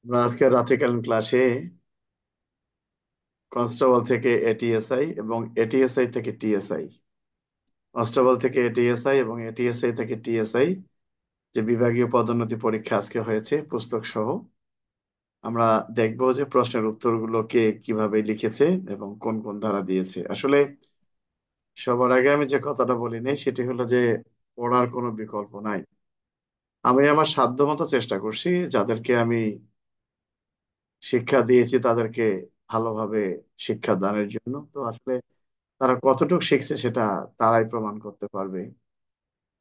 আমরা আজকে রাত্রিকালীন ক্লাসে কনস্টেবল থেকে এটিএসআই এবং এটিএসআই থেকে টিএসআই, কনস্টেবল থেকে এটিএসআই এবং এটিএসআই থেকে টিএসআই যে বিভাগীয় পদোন্নতি পরীক্ষা আজকে হয়েছে পুস্তক সহ, আমরা দেখবো যে প্রশ্নের উত্তরগুলো কে কিভাবে লিখেছে এবং কোন কোন ধারা দিয়েছে। আসলে সবার আগে আমি যে কথাটা বলি নাই সেটি হলো যে পড়ার কোনো বিকল্প নাই। আমি আমার সাধ্যমতো চেষ্টা করছি, যাদেরকে আমি শিক্ষা দিয়েছি তাদেরকে ভালোভাবে শিক্ষা দানের জন্য। তো আসলে তারা কতটুকু শিখছে সেটা তারাই প্রমাণ করতে পারবে।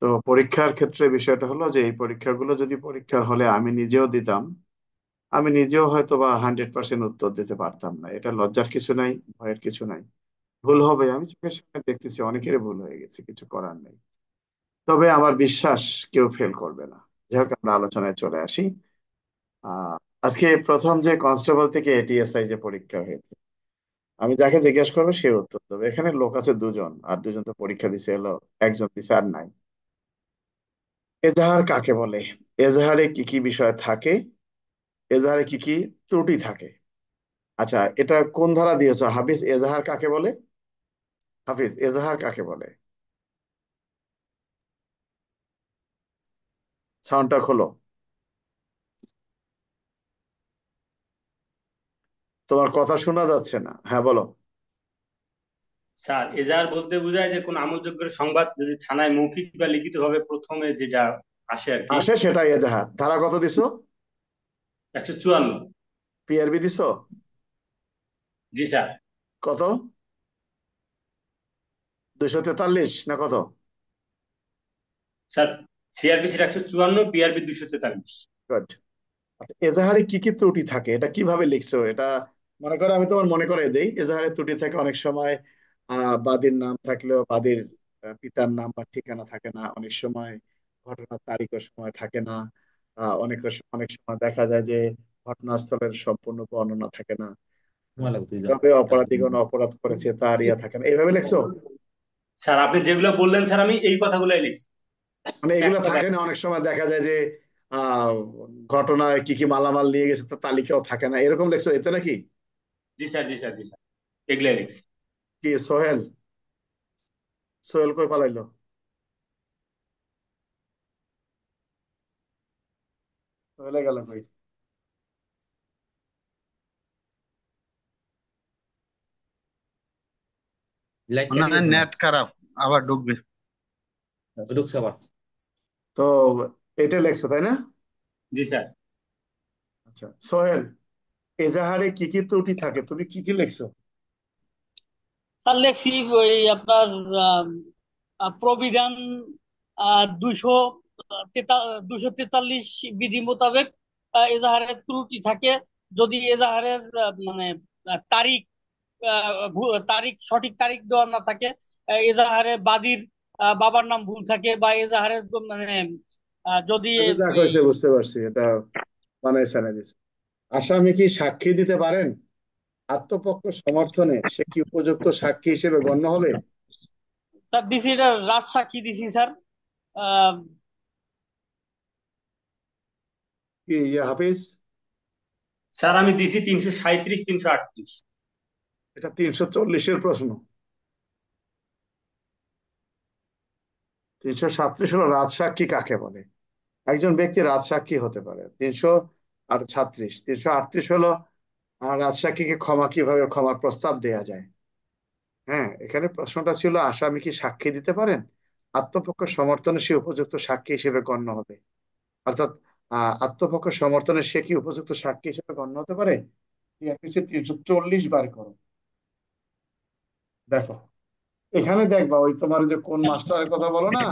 তো পরীক্ষার ক্ষেত্রে বিষয়টা হলো যে এই পরীক্ষাগুলো যদি পরীক্ষার হলে আমি নিজেও দিতাম, আমি নিজেও হয়তো বা 100% উত্তর দিতে পারতাম না। এটা লজ্জার কিছু নাই, ভয়ের কিছু নাই। ভুল হবে, আমি চোখের সামনে দেখতেছি অনেকেরই ভুল হয়ে গেছে, কিছু করার নেই। তবে আমার বিশ্বাস কেউ ফেল করবে না। যাই হোক, আমরা আলোচনায় চলে আসি। আহ আজকে প্রথম যে কনস্টেবল থেকে এটিএসআই যে পরীক্ষা হয়েছে, আমি যাকে জিজ্ঞেস করবো সে উত্তর দেবে। এখানে লোক আছে দুজন, আর দুজন তো পরীক্ষা দিছে, এলো একজন দিছে আর নাই। এজাহার কাকে বলে? এজাহারে কি কি বিষয় থাকে? এজাহারে কি কি ত্রুটি থাকে? আচ্ছা, এটা কোন ধারা দিয়েছো হাফিজ? এজাহার কাকে বলে? হাফিজ, এজাহার কাকে বলে? সাউন্ডটা খোলো। তোমার কথা শোনা যাচ্ছে না, হ্যাঁ বলো। স্যার, এজাহার বলতে বোঝায় যে কোন আমলযোগ্য সংবাদ যদি থানায় মৌখিক বা লিখিত ভাবে প্রথমে যেটা আসে আর কি। আসে সেটাই এজাহার। ধারা কত দিছো? 154। পিআরবি দিছো? জি স্যার। কত? 243 না কত? স্যার, সিআরপিসির 154, পিআরবি 243। গুড। এজাহারে কি কি ত্রুটি থাকে এটা কিভাবে লিখছো? এটা মনে করো, আমি তোমার মনে করে দেই, এজাহারে ত্রুটি থাকে অনেক সময় বাদীর নাম থাকলেও বাদীর পিতার নাম বা ঠিকানা থাকে না। অনেক সময় ঘটনার তারিখ ও সময় থাকে না। অনেক অনেক সময় দেখা যায় যে ঘটনাস্থলের সম্পূর্ণ বর্ণনা থাকে না। সময় লাগবে তুই যা। তবে অপরাধীগণ অপরাধ করেছে তার ইয়া থাকে না, এইভাবে লিখছো? স্যার, আপনি যেগুলো বললেন স্যার আমি এই কথাগুলাই লিখছি। মানে এগুলো একটা থাকে দেখ। না, অনেক সময় দেখা যায় যে আহ ঘটনায় কি কি মালামাল নিয়ে গেছে তার তালিকাও থাকে না, এরকম লিখছো এতে নাকি? জি স্যার, জি স্যার, জি স্যার, এগুলাই লিখছি। কি সোহেল? সোহেল কই পালাইলো? সোহেলে গেল কই? লাইট না, কেটে গেছে মনে নেট হয়। খারাপ, আবার ঢুকবে। আচ্ছা, ঢুকছে আবার। তো এটা লেখছো তাই না? জি স্যার। আচ্ছা সোহেল, এজাহারে কি কি ত্রুটি থাকে তুমি কি কি লেখছো? তার লেখছি ওই আপনার প্রবিধান 200 243 বিধি মোতাবেক এজাহারের ত্রুটি থাকে যদি এজাহারের মানে তারিখ তারিখ সঠিক তারিখ দেওয়া না থাকে, এজাহারে বাদীর বাবার নাম ভুল থাকে বা এজাহারের মানে যদি আচ্ছা দেখো, এই সে বুঝতে পারছি, এটা বানাই সানাই দিছে। আসামি কি সাক্ষী দিতে পারেন? আত্মপক্ষ সমর্থনে সে কি উপযুক্ত সাক্ষী হিসেবে গণ্য হবে? তার দিছি, এটা রাজসাক্ষী দিছি স্যার। আহ, কি ইয়ে হাফিজ? স্যার, আমি দিছি 337, 338। এটা 340-এর প্রশ্ন। 337 হলো রাজসাক্ষী কাকে বলে। একজন ব্যক্তি রাজসাক্ষী হতে পারে। 336, 338 হলো রাজসাক্ষীকে কিভাবে ক্ষমার প্রস্তাব দেয়া যায়। হ্যাঁ, এখানে প্রশ্নটা ছিল আসামি কি সাক্ষী দিতে পারেন? আত্মপক্ষ সমর্থনে সে উপযুক্ত সাক্ষী হিসেবে গণ্য হবে। অর্থাৎ আত্মপক্ষ সমর্থনে সে কি উপযুক্ত সাক্ষী হিসেবে গণ্য হতে পারে? 340 বার করো, দেখো। এখানে দেখবা ওই তোমার যে কোন মাস্টারের কথা বলো না,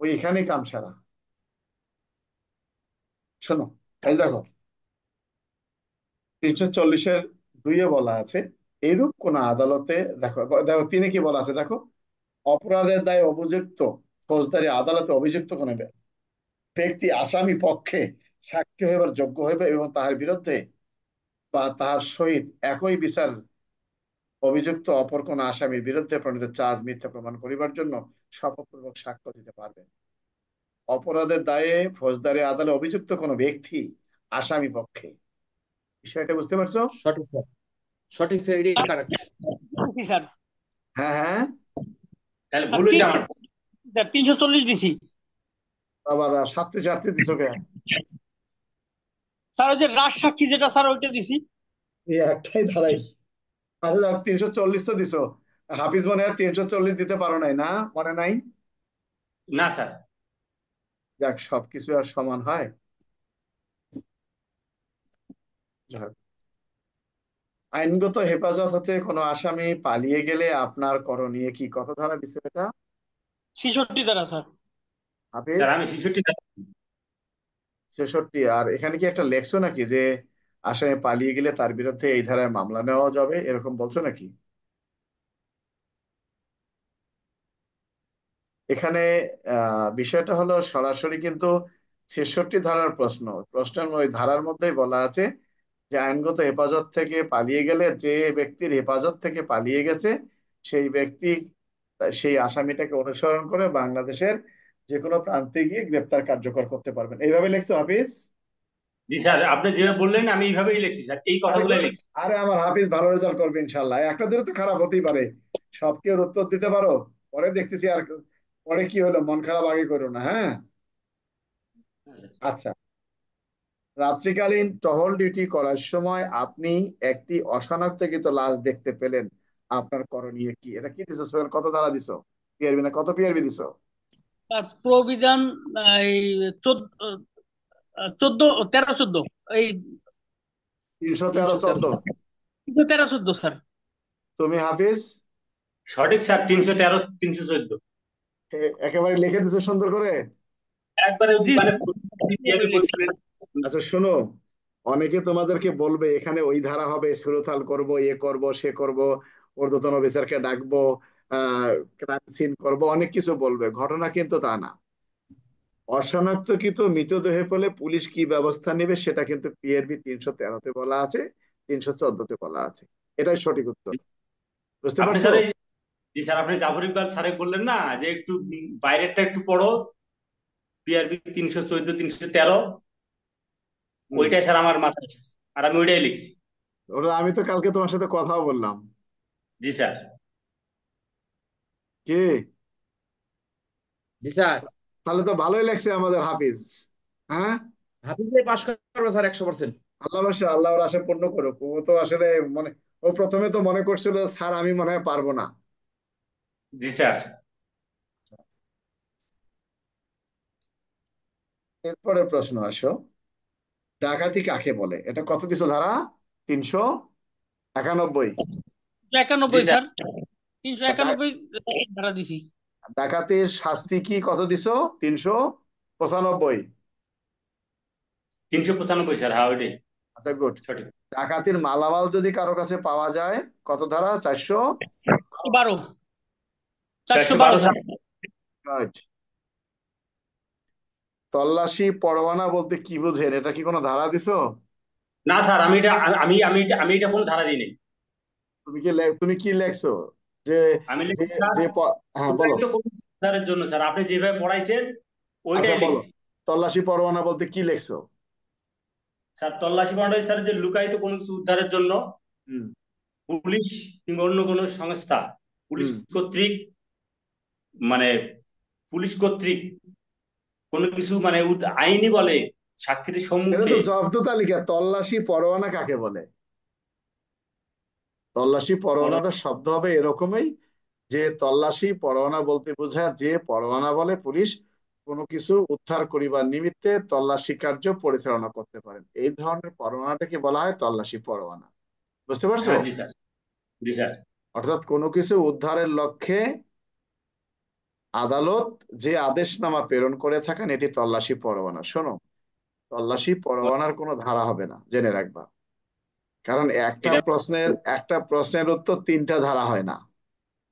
ওই এখানেই কাম সারা। শোনো, এই দেখো, 340-এর 2-এ বলা আছে, এইরূপ কোন আদালতে, দেখো দেখো তিনি কি বলা আছে দেখো, অপরাধের দায়ে অভিযুক্ত ফৌজদারি আদালতে অভিযুক্ত কোন ব্যক্তি আসামি পক্ষে সাক্ষী হইবার যোগ্য হইবে এবং তাহার বিরুদ্ধে বা তাহার সহিত একই বিচার অভিযুক্ত অপর কোন আসামির বিরুদ্ধে প্রণীত চার্জ মিথ্যা প্রমাণ করিবার জন্য শপথপূর্বক সাক্ষ্য দিতে পারবেন। অপরাধের দায়ে ফৌজদারি আদালতে অভিযুক্ত কোন ব্যক্তি আসামি পক্ষে বিষয়টা বুঝতে পারছো? সঠিক স্যার, সঠিক স্যার, এটাই কারেক্ট। জি স্যার। হ্যাঁ হ্যাঁ। তাহলে স্যার ভুল হয়েছে আমার। স্যার 340 দিছি। আবার 37 38 দিছো কে? স্যার ওই যে রাজসাক্ষী যেটা স্যার ওইটা দিছি। এই একটাই ধারাই। আচ্ছা যাক, 340 তো দিছো। হাফিজ মনে হয় 340 দিতে পারো নাই, না মনে নাই? না স্যার। যাক, সবকিছু আর সমান হয়? যাক। আইনগত হেফাজত হতে কোনো আসামি পালিয়ে গেলে আপনার করণীয় কি? কত ধারা দিছে এটা 66 দ্বারা স্যার। হাফিজ? স্যার আমি 66। 66। আর এখানে কি একটা লেখছো নাকি যে আসামি পালিয়ে গেলে তার বিরুদ্ধে এই ধারায় মামলা নেওয়া যাবে, এরকম বলছো নাকি? এখানে বিষয়টা হলো সরাসরি কিন্তু 66 ধারার প্রশ্ন। প্রশ্নের ওই ধারার মধ্যেই বলা আছে যে আইনগত হেফাজত থেকে পালিয়ে গেলে, যে ব্যক্তির হেফাজত থেকে পালিয়ে গেছে সেই ব্যক্তি সেই আসামিটাকে অনুসরণ করে বাংলাদেশের যে কোনো প্রান্তে গিয়ে গ্রেপ্তার কার্যকর করতে পারবেন। এইভাবে লিখছো হাফিজ? জি স্যার, আপনি যেভাবে বললেন আমি এইভাবেই লিখছি স্যার, এই আরে কথাগুলাই লিখছি। আরে আমার হাফিজ ভালো রেজাল্ট করবে ইনশাল্লাহ। একটা দূরে তো খারাপ হতেই পারে, সব কি ওর উত্তর দিতে পারো? পরে দেখতেছি। আর পরে কি হলো, মন খারাপ আগে করো না, হ্যাঁ? হ্যাঁ, স্যার। আচ্ছা, রাত্রিকালীন টহল ডিউটি করার সময় আপনি একটি অশনাক্তকৃত লাশ দেখতে পেলেন, আপনার করণীয় কি? এটা কি দিছো সোহেল? কত ধারা দিছো? পিআরবি না কত পিআরবি দিছো? আর প্রবিধান এই 14 13 14 এই 313 313 14। স্যার। 13 14 স্যার। তুমি হাফিজ? সঠিক স্যার, 313 314। একেবারে লিখে দিছো সুন্দর করে। একবারে জি মানে স্যার। কিভাবে লিখছিলেন। আচ্ছা শোনো, অনেকে তোমাদেরকে বলবে এখানে ওই ধারা হবে, সুরতাল করব, এ করব, সে করব, ঊর্ধ্বতন অফিসারকে ডাকবো, ক্রাইম সিন করবো, অনেক কিছু বলবে। ঘটনা কিন্তু তা না। অশনাক্তকৃত মৃতদেহে পেলে পুলিশ কি ব্যবস্থা নেবে সেটা কিন্তু পিআরবি 313-তে বলা আছে, 314-তে বলা আছে। এটাই সঠিক উত্তর। বুঝতে আপনি পারছো? স্যার জি স্যার, আপনি জাফর ইকবাল স্যারে বললেন না যে একটু বাইরেরটা একটু পড়ো, পিআরবি 314 313, হম। ওইটাই স্যার আমার মাথায় এসেছে। আর আমি ওইটাই লিখছি। ওটা আমি তো কালকে তোমার সাথে কথাও বললাম। জি স্যার। কি? জি স্যার। তাহলে তো ভালোই লাগছে আমাদের হাফিজ। হ্যাঁ, হাফিজ পাস করবে স্যার 100%। আল্লাহ বাসা, আল্লাহ ওর আশা পূর্ণ করুক। ও তো আসলে মনে, ও প্রথমে তো মনে করছিল স্যার আমি মনে হয় পারবো না। জি স্যার। এরপরের প্রশ্ন আসো, ডাকাতি কাকে বলে? এটা কত কিছু ধারা? 391। জি 91 স্যার। স্যার। 391 ধারা দিছি। ডাকাতির শাস্তি কি কত দিছো? 395। 395 স্যার, হ্যাঁ ওইটাই আচ্ছা গুড। সঠিক। ডাকাতির মালামাল যদি কারো কাছে পাওয়া যায়, কত ধারা? 400। 12 412 412 স্যার। স্যার। Right. তল্লাশি পরোয়ানা বলতে কি বুঝেন? এটা কি কোনো ধারা দিছো? না স্যার, আমি এটা আমি এটা কোনো ধারা দিই নাই। তুমি কি লেখছো? যে আমি যে লিখছি স্যার, যে হ্যাঁ বলো। লোকায়িত কোনো উদ্ধারের জন্য স্যার, আপনি যেভাবে পড়াইছেন আচ্ছা ওইটাই বলো, লিখছি। তল্লাশি পরোয়ানা বলতে কি লেখছো? স্যার তল্লাশি পড়াই স্যার, যে লুকায়িত কোনো কিছু উদ্ধারের জন্য হুম পুলিশ কিংবা অন্য কোনো সংস্থা পুলিশ হুম। কর্তৃক, মানে পুলিশ কর্তৃক কোনো কিছু মানে আইনি বলে সাক্ষীদের এটা সম্মুখে। তো জব্দ তালিকা। তল্লাশি পরোয়ানা কাকে বলে? তল্লাশি পরোয়ানাটা শব্দ হবে এরকমই, যে তল্লাশি পরোয়ানা বলতে বোঝায় যে পরোয়ানা বলে পুলিশ কোনো কিছু উদ্ধার করিবার নিমিত্তে তল্লাশি কার্য পরিচালনা করতে পারেন, এই ধরনের পরোয়ানাটাকে বলা হয় তল্লাশি পরোয়ানা। বুঝতে পারছো? হ্যাঁ জি স্যার। জি স্যার। অর্থাৎ কোনো কিছু উদ্ধারের লক্ষ্যে আদালত যে আদেশনামা প্রেরণ করে থাকেন এটি তল্লাশি পরোয়ানা। শোনো, তল্লাশি পরোয়ানার কোনো ধারা হবে না, জেনে রাখবা। কারণ এটা একটা প্রশ্নের উত্তর 3টা ধারা হয় না।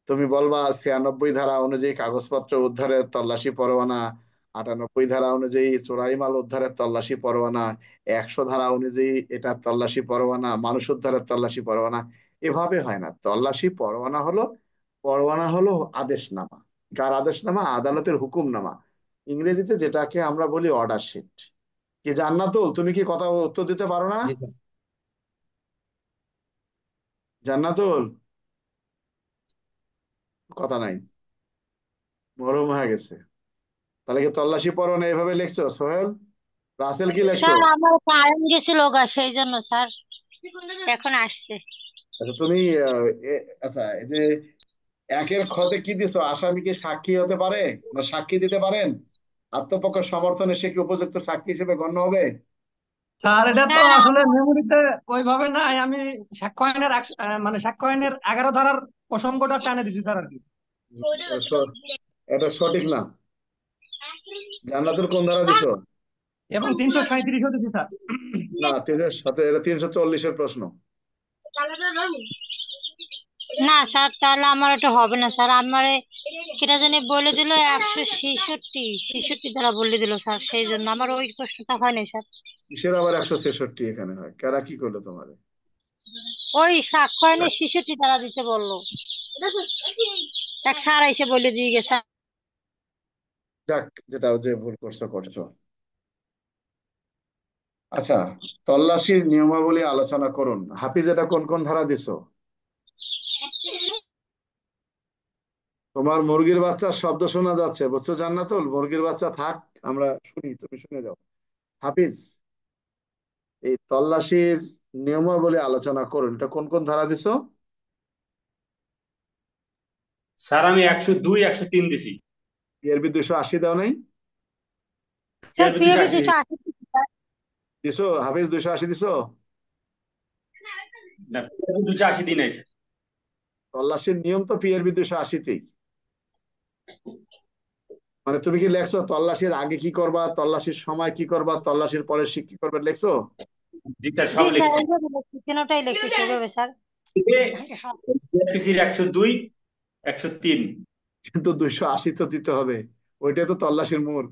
তুমি বলবা 96 ধারা অনুযায়ী কাগজপত্র উদ্ধারের তল্লাশি পরোয়ানা, 98 ধারা অনুযায়ী চোরাই মাল উদ্ধারের তল্লাশি পরোয়ানা, 100 ধারা অনুযায়ী এটা তল্লাশি পরোয়ানা, মানুষ উদ্ধারের তল্লাশি পরোয়ানা। এভাবে হয় না। তল্লাশি পরোয়ানা হলো আদেশনামা। কার আদেশনামা? আদালতের হুকুমনামা। ইংরেজিতে যেটাকে আমরা বলি অর্ডার শিট। কি জান্নাতুল, তুমি কি কথা উত্তর দিতে পারো না? জি স্যার। জান্নাতুল, কথা নাই, মরম হয়ে গেছে। তাহলে কি তল্লাশি পরোয়ানা এভাবে লিখছো সোহেল? রাসেল কি লিখছো? স্যার আমার কারেন্ট গেছিল গা সেই জন্য স্যার এখন আসছে। আচ্ছা তুমি আচ্ছা, এই যে একের খতে কি দিছো, আসামিকে সাক্ষী হতে পারে বা সাক্ষী দিতে পারেন, আত্মপক্ষ সমর্থনে সে কি উপযুক্ত সাক্ষী হিসেবে গণ্য হবে? স্যার এটা তো স্যার আসলে মেমোরিতে ওইভাবে নাই, আমি সাক্ষ্য আইনের মানে সাক্ষ্য আইনের 11 ধারার প্রসঙ্গটা টানে দিছি স্যার আর কি। স- এটা সঠিক না। জান্নাতুল কোন ধারা দিছো? এবং 337 দিছি স্যার। না, 340-এর প্রশ্ন। না স্যার তাহলে আমার এটা হবে না স্যার, আমার কেটা জানি বলে দিল 166 দ্বারা বলে দিল স্যার, সেই জন্য আমার ওই প্রশ্নটা হয় নাই স্যার। কিসের আবার 166 এখানে হয়? কারা কি করলো তোমার? ওই সাক্ষ্য আইনে 66 দ্বারা দিতে বললো, এক স্যার এসে বলে দিয়ে গেছে। যাক, যেটা যে ভুল করছো করছো। আচ্ছা, তল্লাশির নিয়মাবলী আলোচনা করুন। হাফিজ, এটা কোন কোন ধারা দিছো? তোমার মুরগির বাচ্চার শব্দ শোনা যাচ্ছে, বুঝছো জান্নাতুল? মুরগির বাচ্চা থাক, আমরা শুনি, তুমি শুনে যাও। হাফিজ, এই তল্লাশির নিয়মাবলী আলোচনা করুন, এটা কোন কোন ধারা দিছো? স্যার আমি 102 103 দিছি। পিআরবি 280 দাও নাই? স্যার পিআরবি পিএবি 280 280 দিছো হাফিজ? 280 দিছো? না, পিআরবি 280 দিন আছে। তল্লাশির নিয়ম তো পিআরবি 280তেই। মানে তুমি কি লেখছো তল্লাশির আগে কি করবা, তল্লাশির সময় কি করবা, তল্লাশির পরে কি করবে, লেখছো? জি স্যার, জি সব স্যার লিখছি। এইভাবে লিখছি, তিনটাই লিখছি সেভাবে স্যার। সিআরপিসির 102 103। কিন্তু 280 তো দিতে হবে, ওইটাই তো তল্লাশির মূল।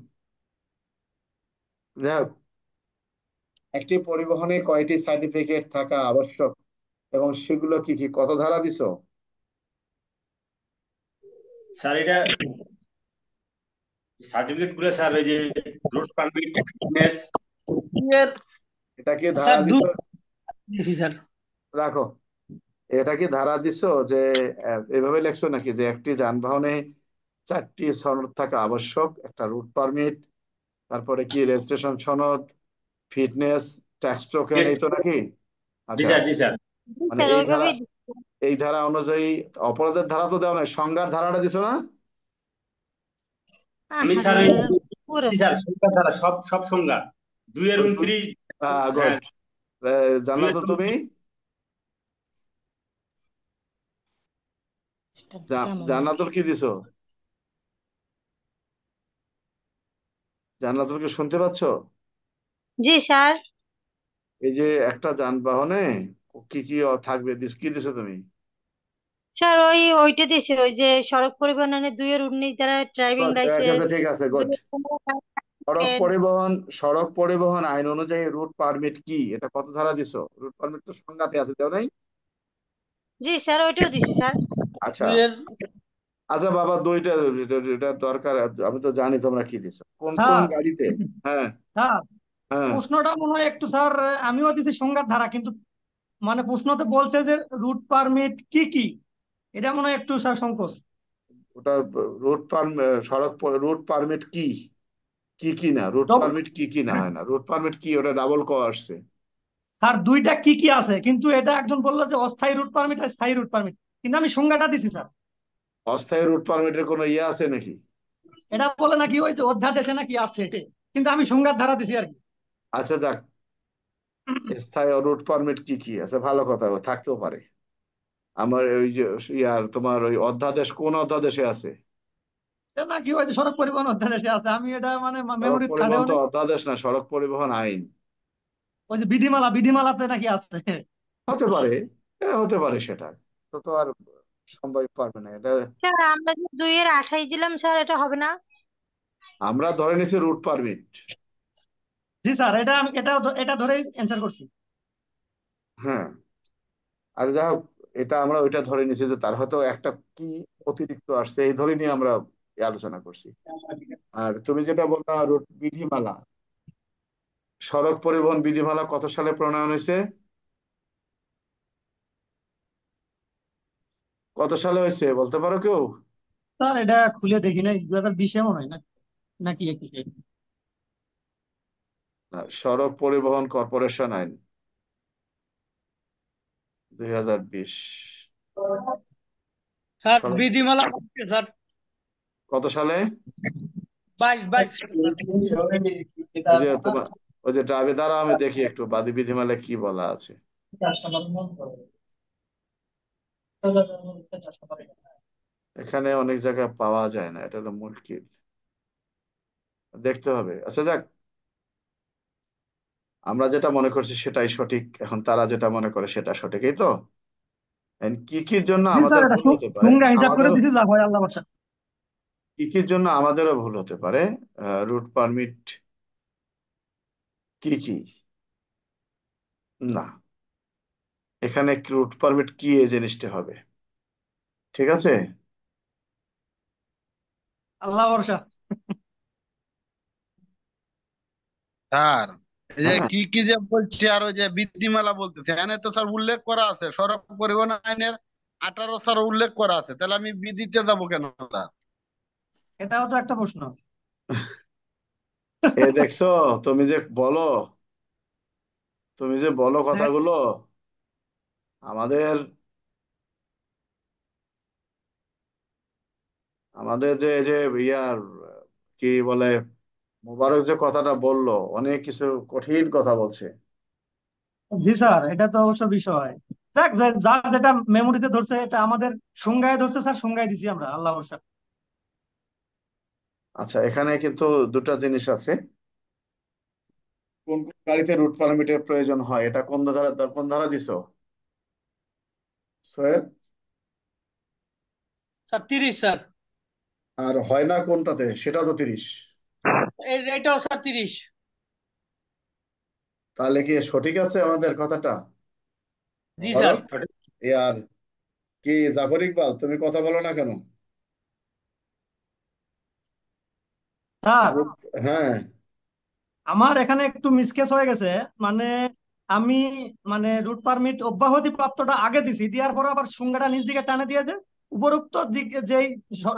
যাই হোক, একটি পরিবহনে কয়টি সার্টিফিকেট থাকা আবশ্যক এবং সেগুলো কি কি, কত ধারা দিছো? স্যার এটা সার্টিফিকেট গুলো স্যার ওই যে রোড পারমিট, ফিটনেস। এর এটা কি ধারা স্যার দিছো? দিয়েছি স্যার। রাখো। এটা কি ধারা দিছো যে এভাবে লেখছো নাকি যে একটি যানবাহনে 4টি সনদ থাকা আবশ্যক? একটা রুট পারমিট, তারপরে কি রেজিস্ট্রেশন সনদ, ফিটনেস, ট্যাক্স টোকেন, এই তো নাকি? জি আচ্ছা, স্যার, জি স্যার। জি মানে স্যার এই ধারা, ওইভাবেই দিচ্ছি। এই ধারা অনুযায়ী অপরাধের ধারা তো দেওয়া নাই, সংজ্ঞার ধারাটা দিছো না? আমি আহারে স্যার ওই পুরো জি স্যার সংখ্যা দ্বারা সব সব সংজ্ঞা 2 এর ওই 29। হ্যাঁ, গুড। 2 এর জান্নাত, তুমি 29। জান্নাতুল কি দিছো? জান্নাতুল কি শুনতে পাচ্ছো? জি স্যার। এই যে একটা যানবাহনে কি কি থাকবে, কি দিছো তুমি? স্যার ওইটা দিয়েছে, ওই যে সড়ক পরিবহন আইনে 2-19 দ্বারা ড্রাইভিং Good, লাইসেন্স, ঠিক আছে, গুড। 2-15 সড়ক পরিবহন আইন অনুযায়ী রুট পারমিট কি, এটা কত ধারা দিছো? রুট পারমিট তো সংজ্ঞাতে আছে, তাই নাই? জি স্যার ওইটাও দিছি স্যার। আচ্ছা। এর আচ্ছা বাবা, দুইটা এটা দরকার, আমি তো জানি তোমরা কি দিছো, কোন কোন স্যার গাড়িতে। হ্যাঁ, স্যার হ্যাঁ। প্রশ্নটা মনে হয় একটু স্যার, আমিও দিছি সংজ্ঞার ধারা, কিন্তু মানে প্রশ্নতে বলছে যে রুট পারমিট কি কি, এটা মনে হয় একটু স্যার সংকোচ। ওটা রুট পারমিট, রুট পারমিট কি কি কি না, রুট ডব- পারমিট কি কি না হয় না, রুট পারমিট কি, ওটা ডাবল ক আসছে। স্যার দুইটা কি কি আছে, কিন্তু এটা একজন বললো যে অস্থায়ী রুট পারমিট আর স্থায়ী রুট পারমিট, কিন্তু আমি সংজ্ঞাটা দিছি স্যার। অস্থায়ী রুট পারমিটের কোনো ইয়ে আছে নাকি? এটা বলে নাকি ওই যে অধ্যাদেশে নাকি আছে এটা, কিন্তু আমি সংজ্ঞার ধারা দিছি আর কি। আচ্ছা যাক, স্থায়ী রুট পারমিট কি কি আছে, ভালো কথা, থাকতেও পারে। আমার ওই যে ইয়ার তোমার ওই অধ্যাদেশ কোন অধ্যাদেশে আছে? এটা নাকি ওই যে সড়ক পরিবহন অধ্যাদেশে আছে, আমি এটা মানে সড়ক মেমোরি পরিবহন খাটেও তো নেই। অধ্যাদেশ না, সড়ক পরিবহন আইন। ওই যে বিধিমালা, বিধিমালাতে নাকি আছে। হতে পারে, হতে পারে, সেটা তো তো আর সম্ভব পারবে না এটা। স্যার আমরা যে 2-28 দিলাম স্যার, এটা হবে না? আমরা ধরে নিছি রুট পারমিট। জি স্যার, এটা আমি এটা ধরেই অ্যান্সার করছি। হ্যাঁ, আর যাই হোক, এটা আমরা ওইটা ধরে নিছি যে তার হয়তো একটা কি অতিরিক্ত আসছে, এই ধরে নিয়ে আমরা এই আলোচনা করছি। আর তুমি যেটা বললা রুট বিধিমালা, সড়ক পরিবহন বিধিমালা কত সালে প্রণয়ন হয়েছে? কত সালে হয়েছে বলতে পারো কেউ? স্যার এটা খুলে দেখি নাই, 2020 মনে হয় না, নাকি 21? না, সড়ক পরিবহন কর্পোরেশন আইন 2020। স্যার সড়ক বিধিমালা হচ্ছে স্যার কত সালে? 22 ওই যে তোমার ওই যে দ্বারা আমি দেখি একটু বাদী বিধিমালায় কি বলা আছে। এখানে অনেক জায়গায় পাওয়া যায় না, এটা হলো মুশকিল, দেখতে হবে। আচ্ছা যাক, আমরা যেটা মনে করছি সেটাই সঠিক, এখন তারা যেটা মনে করে সেটা সঠিক, এই তো। And কি কির জন্য জি আমাদের স্যার, এটা ভুল হতে পারে, ঠুঙ্গা হিসাব করে আমাদেরও দিছি, যা হয় আল্লাহ ভরসা। কি কির জন্য আমাদেরও ভুল হতে পারে। রুট পারমিট কি না, এখানে রুট পারমিট কি এই জিনিসটা হবে, ঠিক আছে। আল্লাহ ভরসা। স্যার এই যে হ্যাঁ, কি কি যে বলছে আর ওই যে বিধিমালা বলতেছে এখানে তো স্যার উল্লেখ করা আছে সড়ক পরিবহন আইনের 18 স্যার উল্লেখ করা আছে, তাহলে আমি বিধিতে যাব কেন স্যার? এটাও তো একটা প্রশ্ন। এ দেখছো, তুমি যে বলো তুমি যে বলো হ্যাঁ, কথাগুলো, আমাদের আমাদের যে এই যে ইয়ার কি বলে, মোবারক যে কথাটা বললো, অনেক কিছু কঠিন কথা বলছে। জি স্যার, এটা তো অবশ্য বিষয়। যাক, যার যেটা মেমোরিতে ধরছে, এটা আমাদের সংজ্ঞায় ধরছে স্যার, সংজ্ঞায় দিছি আমরা, আল্লাহ ভরসা। আচ্ছা, এখানে কিন্তু দুটো জিনিস আছে। কোন কোন গাড়িতে রুট পারমিটের প্রয়োজন হয়, এটা কোন ধারা দিছো সোহেল? Sir 30 sir. আর হয় না কোনটাতে, সেটাও তো 30। এটাও স্যার 30। তাহলে কি সঠিক আছে আমাদের কথাটা? জি স্যার। মোবারক, আর কি জাফর ইকবাল, তুমি কথা বলো না কেন? স্যার, হ্যাঁ, আমার এখানে একটু মিসকেস হয়ে গেছে। মানে আমি, মানে রুট পারমিট অব্যাহতি প্রাপ্তটা আগে দিছি, দেওয়ার পর আবার সংজ্ঞাটা নিচ দিকে টানে দিয়েছে। উপরোক্ত দিক যেই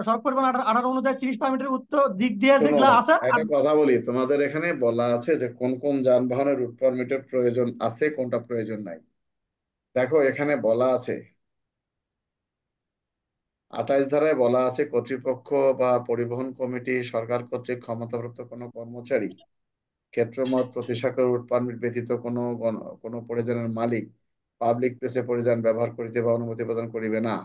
সড়ক পরিবহন 18 অনুযায়ী 30 পারমিটের উত্তর দিক দিয়ে শোনো, যেগুলা আছে একটা কথা বলি, তোমাদের এখানে বলা আছে যে কোন কোন যানবাহনের রুট পারমিটের প্রয়োজন আছে, কোনটা প্রয়োজন নাই। দেখো এখানে বলা আছে, 28 ধারায় বলা আছে, কর্তৃপক্ষ বা পরিবহন কমিটি সরকার কর্তৃক ক্ষমতাপ্রাপ্ত কোনো কর্মচারী ক্ষেত্রমত প্রতিশাখা রুট পারমিট ব্যতীত কোনো পরিযানের মালিক পাবলিক প্লেসে পরিযান ব্যবহার করিতে বা অনুমতি প্রদান করিবে না।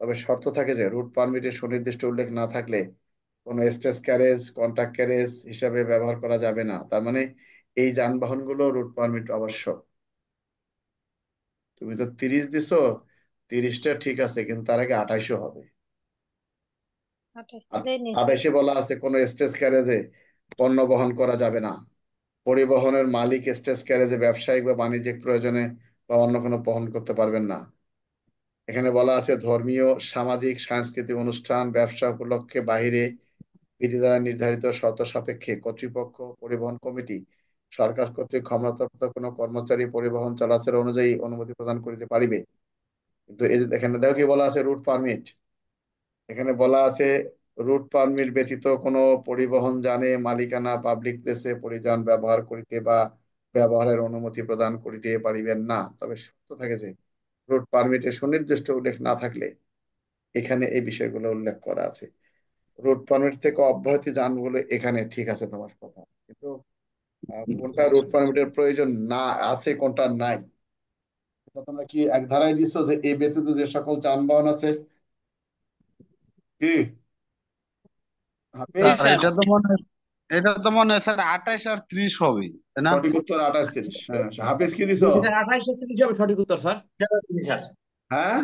তবে শর্ত থাকে যে রুট পারমিটের সুনির্দিষ্ট উল্লেখ না থাকলে কোনো স্টেজ ক্যারেজ কন্ট্রাক্ট ক্যারেজ হিসাবে ব্যবহার করা যাবে না। তার মানে এই যানবাহনগুলো রুট পারমিট আবশ্যক। তুমি তো 30 দিছো, 30টা ঠিক আছে, কিন্তু তার আগে 28ও হবে। আঠাশটা দেয়নি স্যার। 28-এ বলা আছে কোনো স্টেজ ক্যারেজে পণ্য বহন করা যাবে না। পরিবহনের মালিক স্টেজ ক্যারেজে ব্যবসায়িক বা বাণিজ্যিক প্রয়োজনে বা অন্য কোনো বহন করতে পারবেন না। এখানে বলা আছে ধর্মীয় সামাজিক সাংস্কৃতিক অনুষ্ঠান ব্যবসা উপলক্ষে বাহিরে বিধি দ্বারা নির্ধারিত শর্ত সাপেক্ষে কর্তৃপক্ষ পরিবহন কমিটি সরকার কর্তৃক ক্ষমতাপ্রাপ্ত কোনো কর্মচারী পরিবহন চলাচল অনুযায়ী অনুমতি প্রদান করিতে পারিবে। কিন্তু এই যে এখানে দেখো কি বলা আছে, রুট পারমিট। এখানে বলা আছে রুট পারমিট ব্যতীত কোনো পরিবহন যানে মালিকানা পাবলিক প্লেসে পরিযান ব্যবহার করিতে বা ব্যবহারের অনুমতি প্রদান করিতে পারিবেন না। তবে শর্ত থাকে যে রুট পারমিটে সুনির্দিষ্ট উল্লেখ না থাকলে, এখানে এই বিষয়গুলো উল্লেখ করা আছে। রুট পারমিট থেকে অব্যাহতি যানগুলো এখানে ঠিক আছে তোমার কথা, কিন্তু কোনটা রুট পারমিটের প্রয়োজন না আছে কোনটা নাই, এটা তোমরা কি এক ধারায় দিচ্ছ যে এই ব্যতীত যে সকল যানবাহন আছে, কি জি হাফেজ? Sir sir. এটা তো মনে হয় স্যার 28 আর 30 হবে, তাই না? সঠিক উত্তর 28-30। হ্যাঁ, হাফেজ কি দিছ? জি স্যার, 28 হবে সঠিক উত্তর স্যার। স্যার হ্যাঁ,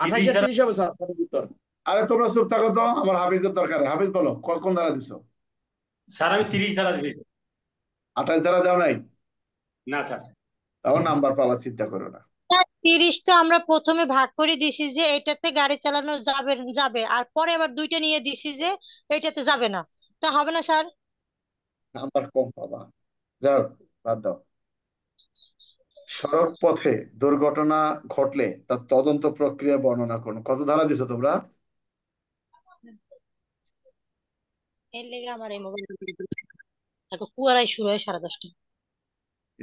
30 ধারা। 28 হবে স্যার সঠিক উত্তর। আরে তোমরা চুপ থাকো তো, আমার হাফিজের দরকার। হাফিজ বলো, কোন ধারা দিছো? স্যার আমি 30 ধারা দিয়েছি স্যার। 28 ধারা যাও নাই? না স্যার। তাও নাম্বার পাওয়া চিন্তা করো না। স্যার 30টা আমরা প্রথমে ভাগ করে দিছি যে এটাতে গাড়ি চালানো যাবে যাবে, আর পরে আবার দুইটা নিয়ে দিছি যে এটাতে যাবে না। তা হবে না স্যার? নাম্বার কম পাবা, যাও, বাদ দাও। সড়ক পথে দুর্ঘটনা ঘটলে তার তদন্ত প্রক্রিয়া বর্ণনা করুন। কত ধারা দিছো তোমরা? এর লেগে আমার এই মোবাইল কুয়ারাই শুরু হয় 10:30টায়।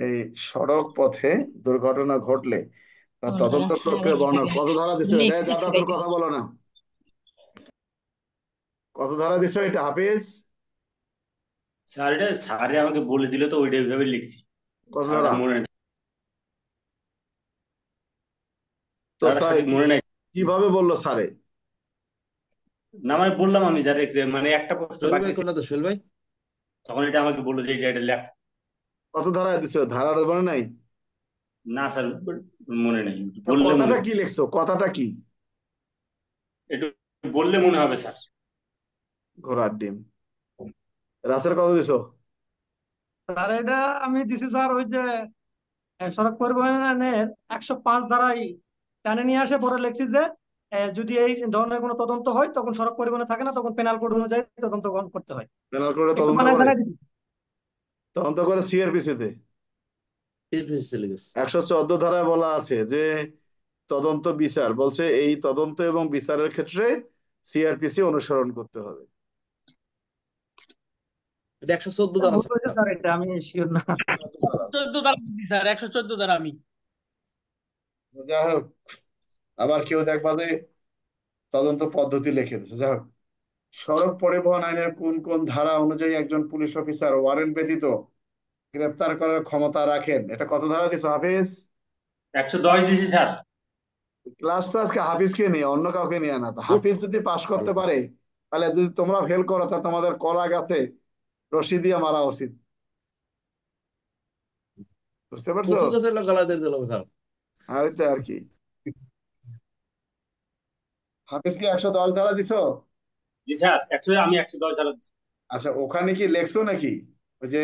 এই সড়ক পথে দুর্ঘটনা ঘটলে তার তদন্ত প্রক্রিয়া বর্ণনা, কত ধারা দিছো এটা? দাদা তোর কথা বলো না, কত ধারা দিছো এটা হাফিজ? স্যার এটা স্যারে আমাকে বলে দিল তো ওইটা ওইভাবে লিখছি। কত স্যার ধারা? মনে নেই, তো স্যার স্যার সঠিক মনে নাই। কিভাবে বললো স্যারে? না মানে বললাম আমি স্যার মানে একটা প্রশ্ন সোহেল বাকি ভাই ছিল, কোনটা তো সোহেল ভাই? তখন এটা আমাকে বললো যে এটা লেখ। কত ধারায় দিছো? ধারার মনে নাই? না স্যার মনে নেই, তো বললে মনে কথাটা হবে। কি লিখছো? কথাটা কি? একটু বললে মনে হবে স্যার। ঘোড়ার ডিম। রাসেল কত দিছো? স্যার এটা আমি দিছি স্যার ওই যে সড়ক পরিবহনের 105 ধারায় টানে নিয়ে আসে, পরে লিখছি যে যদি এই ধরনের কোনো তদন্ত হয় তখন সড়ক পরিবহনে থাকে না, তখন পেনাল কোড অনুযায়ী তদন্ত গ্রহণ করতে হয়। প্যানেল করে একটু তদন্ত বানায় করে, বানায় দিছি। তদন্ত করে সিআরপিসি তে চলে গেছে। 114 ধারায় বলা আছে যে তদন্ত বিচার, বলছে এই তদন্ত এবং বিচারের ক্ষেত্রে সিআরপিসি অনুসরণ করতে হবে। এটা 114 ধারা ভুল হয়েছে স্যার। স্যার, এটা আমি শিওর না। 114 দ্বারা স্যার, 114 দ্বারা আমি। যাই হোক, আবার কেউ দেখবা যে তদন্ত পদ্ধতি লিখে দিচ্ছে। যাই হোক, সড়ক পরিবহন আইনের কোন কোন ধারা অনুযায়ী একজন পুলিশ অফিসার ওয়ারেন্ট ব্যতীত গ্রেপ্তার করার ক্ষমতা রাখেন? এটা কত ধারা দিছো হাফিজ? 110 দিছি স্যার। ক্লাস তো আজকে হাফিজকে নিয়ে, অন্য কাউকে নিয়ে না। তো হাফিজ যদি পাশ করতে পারে, তাহলে যদি তোমরা ফেল করো তা তোমাদের কলা গাতে রশি দিয়ে মারা উচিত। বুঝতে পারছো? কচু গাছের গলাদের দিল স্যার। আর তো আর কি। হাফিজকে 110 ধারা দিছো? জি স্যার, আমি 110 ধারা দিছি। আচ্ছা, ওখানে কি লেখছো নাকি ওই যে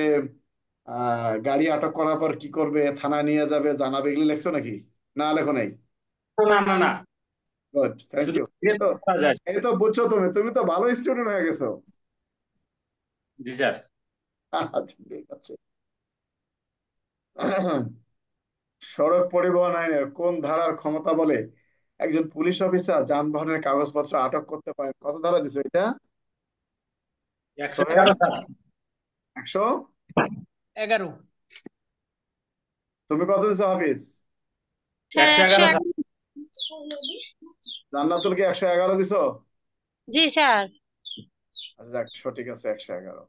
গাড়ি আটক করার পর কি করবে, থানায় নিয়ে যাবে, জানাবে, এগুলি লেখছো নাকি? না লেখো নাই? না না না, গুড, থ্যাংক শুধু ইউ। তো গ্রেপ্তার করা যায়। এই তো বুঝছো, তুমি তুমি তো ভালো স্টুডেন্ট হয়ে গেছো। জি স্যার। আচ্ছা, ঠিক আছে। সড়ক পরিবহন আইনের কোন ধারার ক্ষমতা বলে একজন পুলিশ অফিসার যানবাহনের কাগজপত্র আটক করতে পারেন? কত ধারা দিছো এটা? 111 স্যার। 100? 11। তুমি কত দিছো হাফিজ? Sir 111 sir. জান্নাতুল কি 111 দিছো? জি স্যার। আচ্ছা, যাক, সঠিক আছে, 111।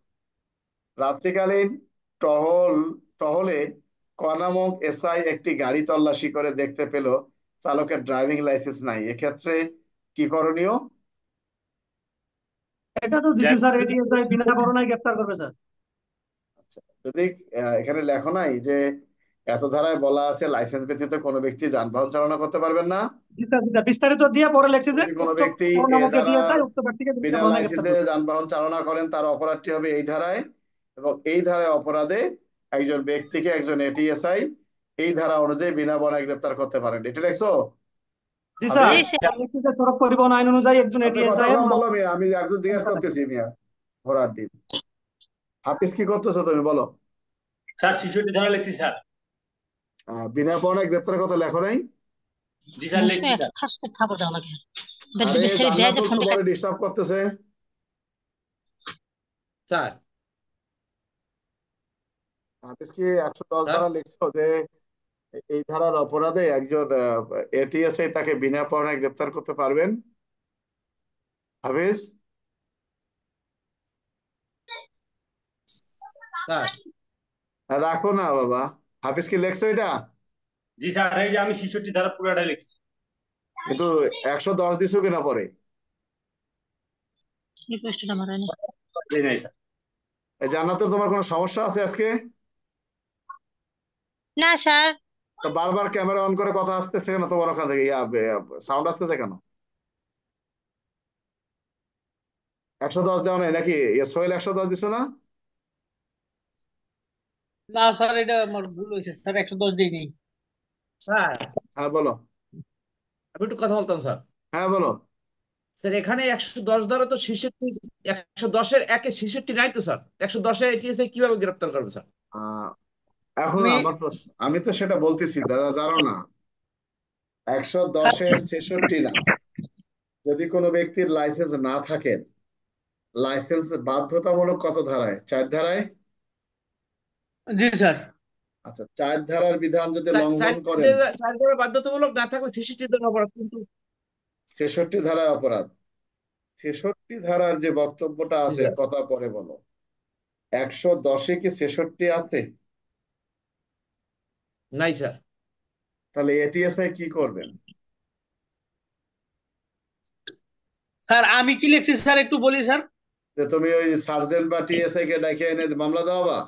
রাত্রিকালীন টহল টহলে ক নামক এসআই একটি গাড়ি তল্লাশি করে দেখতে পেল চালকের ড্রাইভিং লাইসেন্স নাই, এক্ষেত্রে কি করণীয়? এটা তো দিছি স্যার, এটিএসআই বিনা বরণায় গ্রেপ্তার করবে স্যার। আচ্ছা, যদি এখানে লেখো নাই যে এত ধারায় বলা আছে লাইসেন্স ব্যতীত কোনো ব্যক্তি যানবাহন চালনা করতে পারবেন না, জি স্যার, জি স্যার, বিস্তারিত দিয়ে পরে লেখছে যে যদি কোনো উক্ত ব্যক্তি নামক দ্বারা এটিএসআই উক্ত ব্যক্তিকে বিনা বিনা বরণায় গ্রেপ্তার লাইসেন্সে করবে। যানবাহন চালনা করেন, তার অপরাধটি হবে এই ধারায়, এবং এই ধারায় অপরাধে একজন ব্যক্তিকে একজন এটিএসআই এই ধারা অনুযায়ী বিনা বরণায় গ্রেপ্তার করতে পারেন। এটা লেখছো জি স্যার, জি হাফিজ? স্যার। লেখছে যে সড়ক পরিবহন আইন অনুযায়ী একজন আচ্ছা, কথা এটিএসআই এর কম বলো মিয়া, আমি একজন জিজ্ঞেস করতেছি মিয়া, ঘোড়ার ডিম। হাফিজ কি করতেছো তুমি বলো? স্যার 66 ধারা লিখছি স্যার। বিনা বরণায় গ্রেপ্তার কথা লেখো নাই? জি স্যার লিখছি মুসমিয়া স্যার। ঠাস করে থাপড় দেওয়া লাগে। আরে বেদবি ছেড়ে দেয় যে জান্নাতুল তো ফোনটা বড় ডিস্টার্ব করতেছে। স্যার হাফিজ কি 110 স্যার ধারা লিখছো যে এই ধারার অপরাধে একজন এটিএসআই তাকে বিনা বরণায় গ্রেপ্তার করতে পারবেন? হাফিজ? স্যার রাখো না বাবা। হাফিজ কি লেখছো এটা? জি স্যার, এই যে আমি 66 ধারা পুরাটাই লিখছি। কিন্তু 110 দিছো কিনা পরে? রিকোয়েস্টটা আমার হয়নি। জি নাই স্যার। এই জান্নাতুল, তোমার কোনো সমস্যা আছে আজকে? না স্যার। তো বারবার ক্যামেরা অন করে কথা আসতেছে কেন তোমার ওখান থেকে? সাউন্ড আসতেছে কেন? 110 দেওয়া নাই নাকি? সোহেল 110 দিছো না? না স্যার, এটা আমার ভুল হয়েছে স্যার, 110 দিই নেই। স্যার হ্যাঁ বলো। আমি একটু কথা বলতাম স্যার। হ্যাঁ বলো। স্যার এখানে 110 ধারা তো 66, 110-এর 1-এ 66 নাই তো স্যার। 110-এ এটিএসআই কিভাবে গ্রেপ্তার করবে স্যার? এখন আমি আমার প্রশ্ন, আমি তো সেটা বলতেছি দাদা, দাঁড়াও না। 110-এর 66 না। যদি কোনো ব্যক্তির লাইসেন্স না থাকে, লাইসেন্স বাধ্যতামূলক কত ধারায়? 4 ধারায়। জি স্যার। আচ্ছা, 4 ধারার বিধান যদি লঙ্ঘন করেন, সাইড বাধ্যতামূলক না থাকলে 66 জন অপরাধ, কিন্তু 66 ধারায় অপরাধ। 66 ধারার যে বক্তব্যটা জি আছে, স্যার। কথা পরে বলো। 110-এ কি 66 আছে? নাই স্যার। তাহলে এটিএসআই কি করবেন? স্যার আমি কি লিখছি স্যার একটু বলি স্যার। যে তুমি ওই সার্জেন্ট বা টিএসআই কে ডেকে এনে মামলা দেওয়া?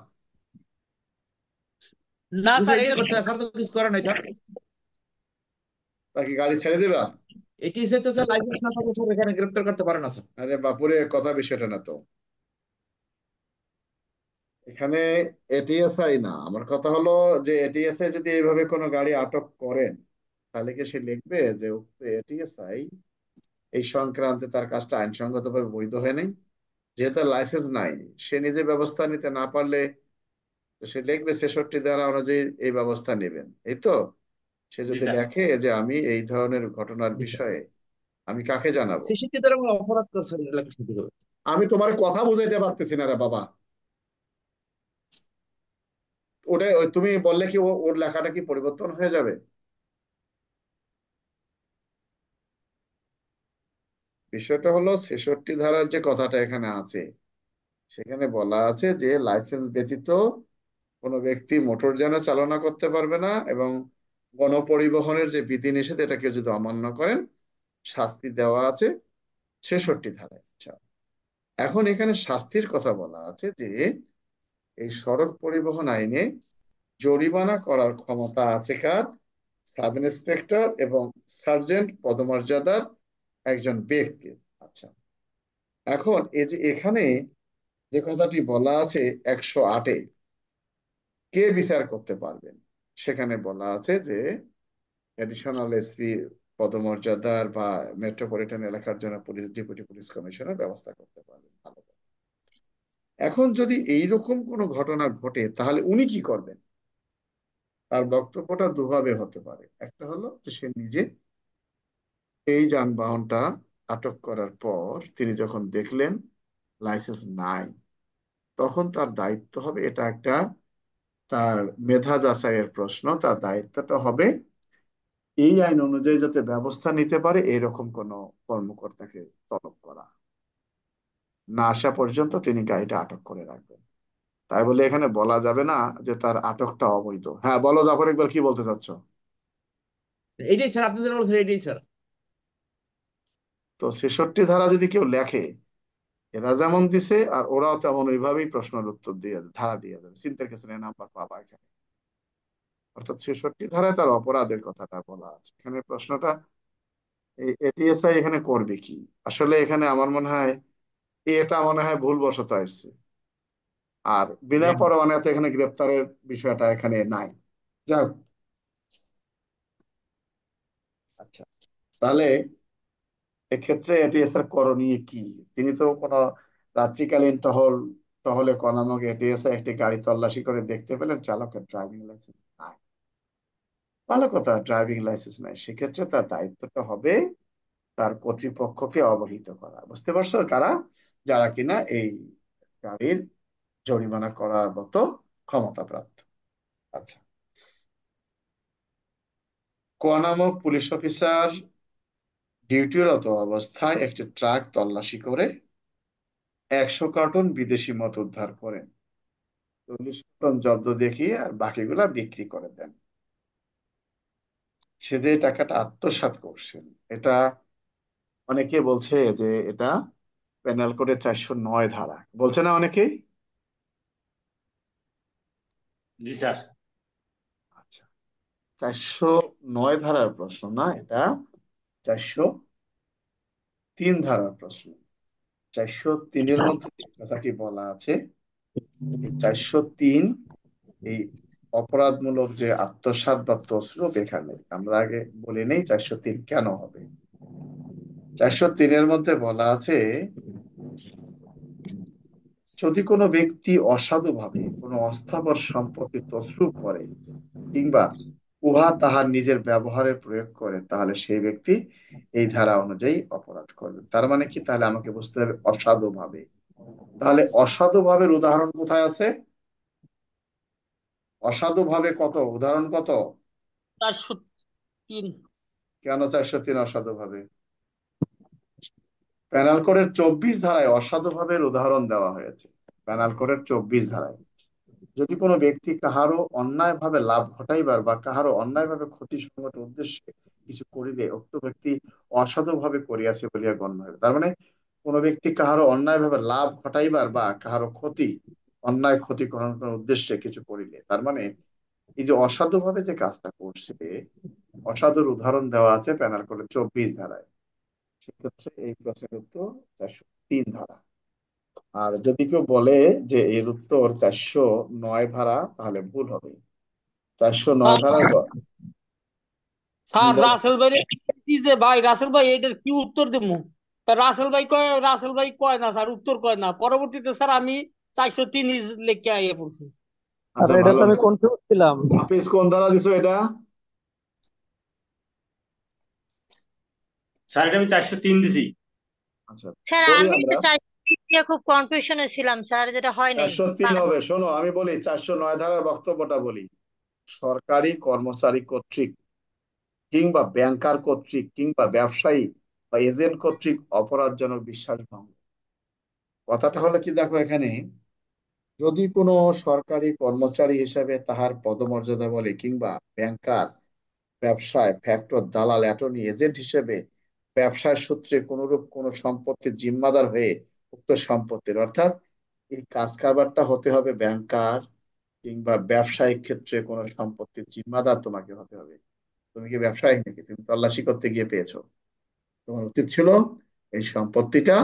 না জি স্যার স্যার, এটা করতে হয় স্যার, তো কিছু করার নাই স্যার। তাকে গাড়ি ছেড়ে দিবা? এটিএসআই তো স্যার লাইসেন্স না থাকলে স্যার এখানে গ্রেপ্তার করতে পারে না স্যার। আরে বাপুরে, কথা বিষয়টা না তো এখানে। এটিএসআই না, আমার কথা হলো যে এটিএসআই যদি এইভাবে কোনো গাড়ি আটক করেন, তাহলে কি সে লিখবে যে উক্ত এটিএসআই এই সংক্রান্তে তার কাজটা আইনসঙ্গতভাবে বৈধ হয় নাই? যেহেতু লাইসেন্স নাই, সে নিজে ব্যবস্থা নিতে না পারলে তো সে লিখবে 66 ধারা অনুযায়ী এই ব্যবস্থা নেবেন, এই তো। সে জি যদি স্যার। লেখে যে আমি এই ধরনের ঘটনার জি স্যার। বিষয়ে আমি কাকে জানাবো? 66 দ্বারা কোনো অপরাধ করছে এলাকা শুধু হবে। আমি তোমার কথা বুঝাইতে পারতেছি না রে বাবা। ওটা তুমি বললে কি ওর লেখাটা কি পরিবর্তন হয়ে যাবে? বিষয়টা হলো 66 ধারার যে কথাটা এখানে আছে, সেখানে বলা আছে যে লাইসেন্স ব্যতীত কোনো ব্যক্তি মোটরযান চালনা করতে পারবে না, এবং গণপরিবহনের যে বিধিনিষেধ এটা কেউ যদি অমান্য করেন, শাস্তি দেওয়া আছে 66 ধারায়। আচ্ছা, এখন এখানে শাস্তির কথা বলা আছে যে এই সড়ক পরিবহন আইনে জরিমানা করার ক্ষমতা আছে কার? সাব ইন্সপেক্টর এবং সার্জেন্ট পদমর্যাদার একজন ব্যক্তি। আচ্ছা, এখন এই যে এখানে যে কথাটি বলা আছে 108-এ, কে বিচার করতে পারবেন? সেখানে বলা আছে যে এডিশনাল এসপি পদমর্যাদার বা মেট্রোপলিটন এলাকার জন্য পুলিশ ডেপুটি পুলিশ কমিশনার ব্যবস্থা করতে পারবেন। ভালো কথা। এখন যদি এইরকম কোনো ঘটনা ঘটে, তাহলে উনি কি করবেন? তার বক্তব্যটা দুভাবে হতে পারে। একটা হলো যে সে নিজে এই যানবাহনটা আটক করার পর তিনি যখন দেখলেন লাইসেন্স নাই, তখন তার দায়িত্ব হবে, এটা একটা তার মেধা যাচাইয়ের প্রশ্ন, তার দায়িত্বটা হবে এই আইন অনুযায়ী যাতে ব্যবস্থা নিতে পারে এরকম কোন কর্মকর্তাকে তলব করা। না আসা পর্যন্ত তিনি গাড়িটা আটক করে রাখবেন। তাই বলে এখানে বলা যাবে না যে তার আটকটা অবৈধ। হ্যাঁ বলো জাফর ইকবাল, কি বলতে চাচ্ছ? এইটাই স্যার, আপনি যেটা বলছেন এইটাই স্যার। তো 66 ধারা যদি কেউ লেখে, এরা যেমন দিছে আর ওরাও তেমন ওইভাবেই প্রশ্নের উত্তর দিয়ে ধারা দিয়ে যাবে, চিন্তার কিছু নেই, নাম্বার পাবা এখানে। অর্থাৎ 66 ধারায় তার অপরাধের কথাটা বলা আছে। এখানে প্রশ্নটা এটিএসআই এখানে করবে কি? আসলে এখানে আমার মনে হয় এটা মনে হয় ভুলবশত আসছে, আর বিনা হ্যাঁ। পরোয়ানাতে এখানে গ্রেপ্তারের বিষয়টা এখানে নাই। যাক, আচ্ছা, তাহলে এক্ষেত্রে এটিএসআর করণীয় কি? তিনি তো কোনো রাত্রিকালীন টহলে ক নামক এটিএসআই একটি গাড়ি তল্লাশি করে দেখতে পেলেন চালকের ড্রাইভিং লাইসেন্স নাই। ভালো কথা, ড্রাইভিং লাইসেন্স নাই, সেক্ষেত্রে তার দায়িত্বটা হবে তার কর্তৃপক্ষকে অবহিত করা। বুঝতে পারছো? কারা? যারা কিনা এই গাড়ির জরিমানা করার মতো ক্ষমতাপ্রাপ্ত। আচ্ছা, ক নামক পুলিশ অফিসার ডিউটিরত অবস্থায় একটি ট্রাক তল্লাশি করে 100 কার্টন বিদেশি মদ উদ্ধার করেন। 40 কার্টন জব্দ দেখিয়ে আর বাকিগুলা বিক্রি করে দেন। সে যে টাকাটা আত্মসাৎ করছেন, এটা অনেকে বলছে যে এটা পেনাল কোডের 409 ধারা, বলছে না অনেকেই? জি স্যার। আচ্ছা, 409 ধারার প্রশ্ন না এটা, 403 ধারার প্রশ্ন। 403-এর মধ্যে যে কথাটি বলা আছে, এই 403 এই অপরাধমূলক যে আত্মসাৎ বা তছরূপ, এখানে আমরা আগে বলে নেই 403 কেন হবে। 403-এর মধ্যে বলা আছে যদি কোনো ব্যক্তি অসাধুভাবে কোনো কোনো অস্থাবর সম্পত্তি তছরূপ করে কিংবা উহা তাহার নিজের ব্যবহারে প্রয়োগ করে, তাহলে সেই ব্যক্তি এই ধারা অনুযায়ী অপরাধ করবে। তার মানে কি? তাহলে আমাকে বুঝতে হবে অসাধু ভাবে। তাহলে অসাধু ভাবের উদাহরণ কোথায় আছে? অসাধু ভাবে কত উদাহরণ কত? 403। কেন 403 অসাধু ভাবে? পেনাল কোডের 24 ধারায় অসাধু ভাবের উদাহরণ দেওয়া হয়েছে। পেনাল কোডের 24 ধারায় যদি কোনো ব্যক্তি কাহারও অন্যায় ভাবে লাভ ঘটাইবার বা কাহারও অন্যায় ভাবে ক্ষতি সংগত উদ্দেশ্যে কিছু করিলে উক্ত ব্যক্তি অসাধু ভাবে করিয়াছে বলিয়া গণ্য হবে। তার মানে কোনো ব্যক্তি কাহারও অন্যায় ভাবে লাভ ঘটাইবার বা কাহারও অন্যায় ক্ষতি করানোর উদ্দেশ্যে কিছু করিলে, তার মানে এই যে অসাধু ভাবে যে কাজটা করছে, অসাধুর উদাহরণ দেওয়া আছে পেনাল কোডের 24 ধারায়। সেক্ষেত্রে এই প্রশ্নের উত্তর 403 ধারা। আর যদি কেউ বলে যে এর উত্তর 409 ধারা, তাহলে ভুল হবে। 409 ধারার স্যার রাসেল ভাই যে ভাই রাসেল ভাই এটার কি উত্তর দেবো? রাসেল ভাই কয় না স্যার, উত্তর কয় না। পরবর্তীতে স্যার আমি 403 লিখে আইয়ে পড়ছি। আচ্ছা, এটা ভালো। তো আমি কনফিউজ ছিলাম। হাফিজ কোন ধারা দিছো এটা? স্যার এটা আমি 403 দিছি। আচ্ছা, স্যার বলি আমি আমরা তো চাই খুব কনফিউশনে ছিলাম স্যার, যেটা হয় নাই। 403 হবে। শোনো, আমি বলি 409 ধারার বক্তব্যটা বলি। সরকারি কর্মচারী কর্তৃক কিংবা ব্যাংকার কর্তৃক কিংবা ব্যবসায়ী বা এজেন্ট কর্তৃক অপরাধজনক বিশ্বাস ভঙ্গ। কথাটা হলো কি, দেখো এখানে যদি কোনো সরকারি কর্মচারী হিসেবে তাহার পদমর্যাদা বলে কিংবা ব্যাংকার, ব্যবসায় ফ্যাক্টর, দালাল, অ্যাটর্নি, এজেন্ট হিসেবে ব্যবসার সূত্রে কোনরূপ কোন সম্পত্তির জিম্মাদার হয়ে উক্ত সম্পত্তির, অর্থাৎ এই কাজ কারবারটা হতে হবে ব্যাংকার কিংবা ব্যবসায়িক ক্ষেত্রে কোন সম্পত্তির জিম্মাদার তোমাকে হতে হবে। তুমি কি ব্যবসায়িক নাকি? তুমি তল্লাশি করতে গিয়ে পেয়েছো, তোমার উচিত ছিল এই সম্পত্তিটা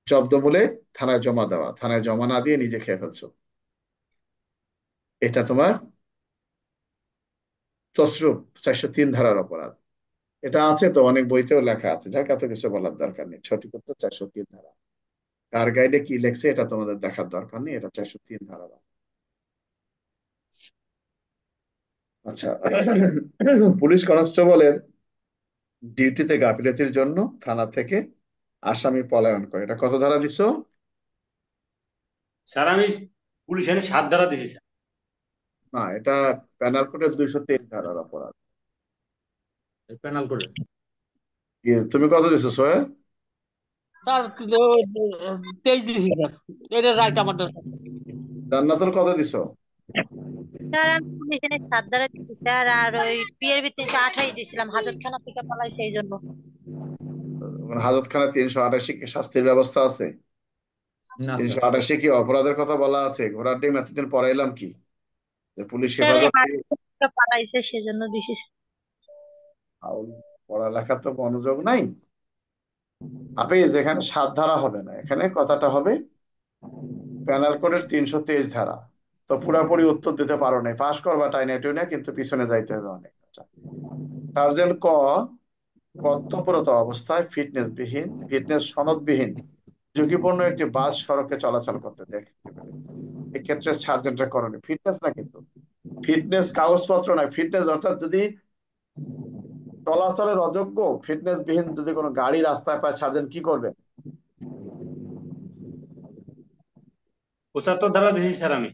জব্দমূলে থানায় জমা দেওয়া। থানায় জমা না দিয়ে নিজে খেয়ে ফেলছো, এটা তোমার তসরূপ 403 ধারার অপরাধ। এটা আছে তো, অনেক বইতেও লেখা আছে, যার এত কিছু বলার দরকার নেই। সঠিক উত্তর 403 ধারা। কার গাইডে কি লেখছে এটা তোমাদের দেখার দরকার নেই, এটা 403 ধারা। আচ্ছা, পুলিশ কনস্টেবলের ডিউটিতে গাফিলতির জন্য থানা থেকে আসামি পলায়ন করে, এটা কত ধারা দিছো? স্যার আমি পুলিশ এনে 7 ধারা দিছি স্যার। না, এটা পেনাল কোডের 223 ধারার অপরাধ। পেনাল করে তুমি কত দিছো সোহেল? স্যার 23 দিছি স্যার, এটা রাইট আমাদের। জান্নাতুল কত দিছো? স্যার আমি পুলিশে 7 দ্বারা দিচ্ছি স্যার, আর ওই বিয়ের ভিতরে 28 দিছিলাম, হাজতখানা থেকে পালাই সেই জন্য। হাজতখানা 388 কি শাস্তির ব্যবস্থা আছে? না স্যার। 388 কি অপরাধের কথা বলা আছে? ঘোড়ার ডিম এতদিন পড়াইলাম কি যে পুলিশ স্যার এই হেফাজত হাজত থেকে পালাইছে সেজন্য দিছি স্যার। পড়ালেখা তো মনোযোগ নাই। হাফিজ, এখানে 7 ধারা হবে না, এখানে কথাটা হবে পেনাল কোডের 323 ধারা। তো পুরাপুরি উত্তর দিতে পারো নাই, পাশ করবা টাইনে টুইনে, কিন্তু পিছনে যাইতে হবে অনেক। আচ্ছা, সার্জেন্ট কর্তব্যরত অবস্থায় ফিটনেস সনদবিহীন ঝুঁকিপূর্ণ একটি বাস সড়কে চলাচল করতে দেখতে পেলে, এক্ষেত্রে সার্জেন্টের করণীয় ফিটনেস না, কিন্তু ফিটনেস কাগজপত্র না, ফিটনেস অর্থাৎ যদি চলাচলের অযোগ্য ফিটনেস বিহীন যদি কোনো গাড়ি রাস্তায় পায়, সার্জেন্ট কি করবে? 75 ধারা দিছি স্যার আমি।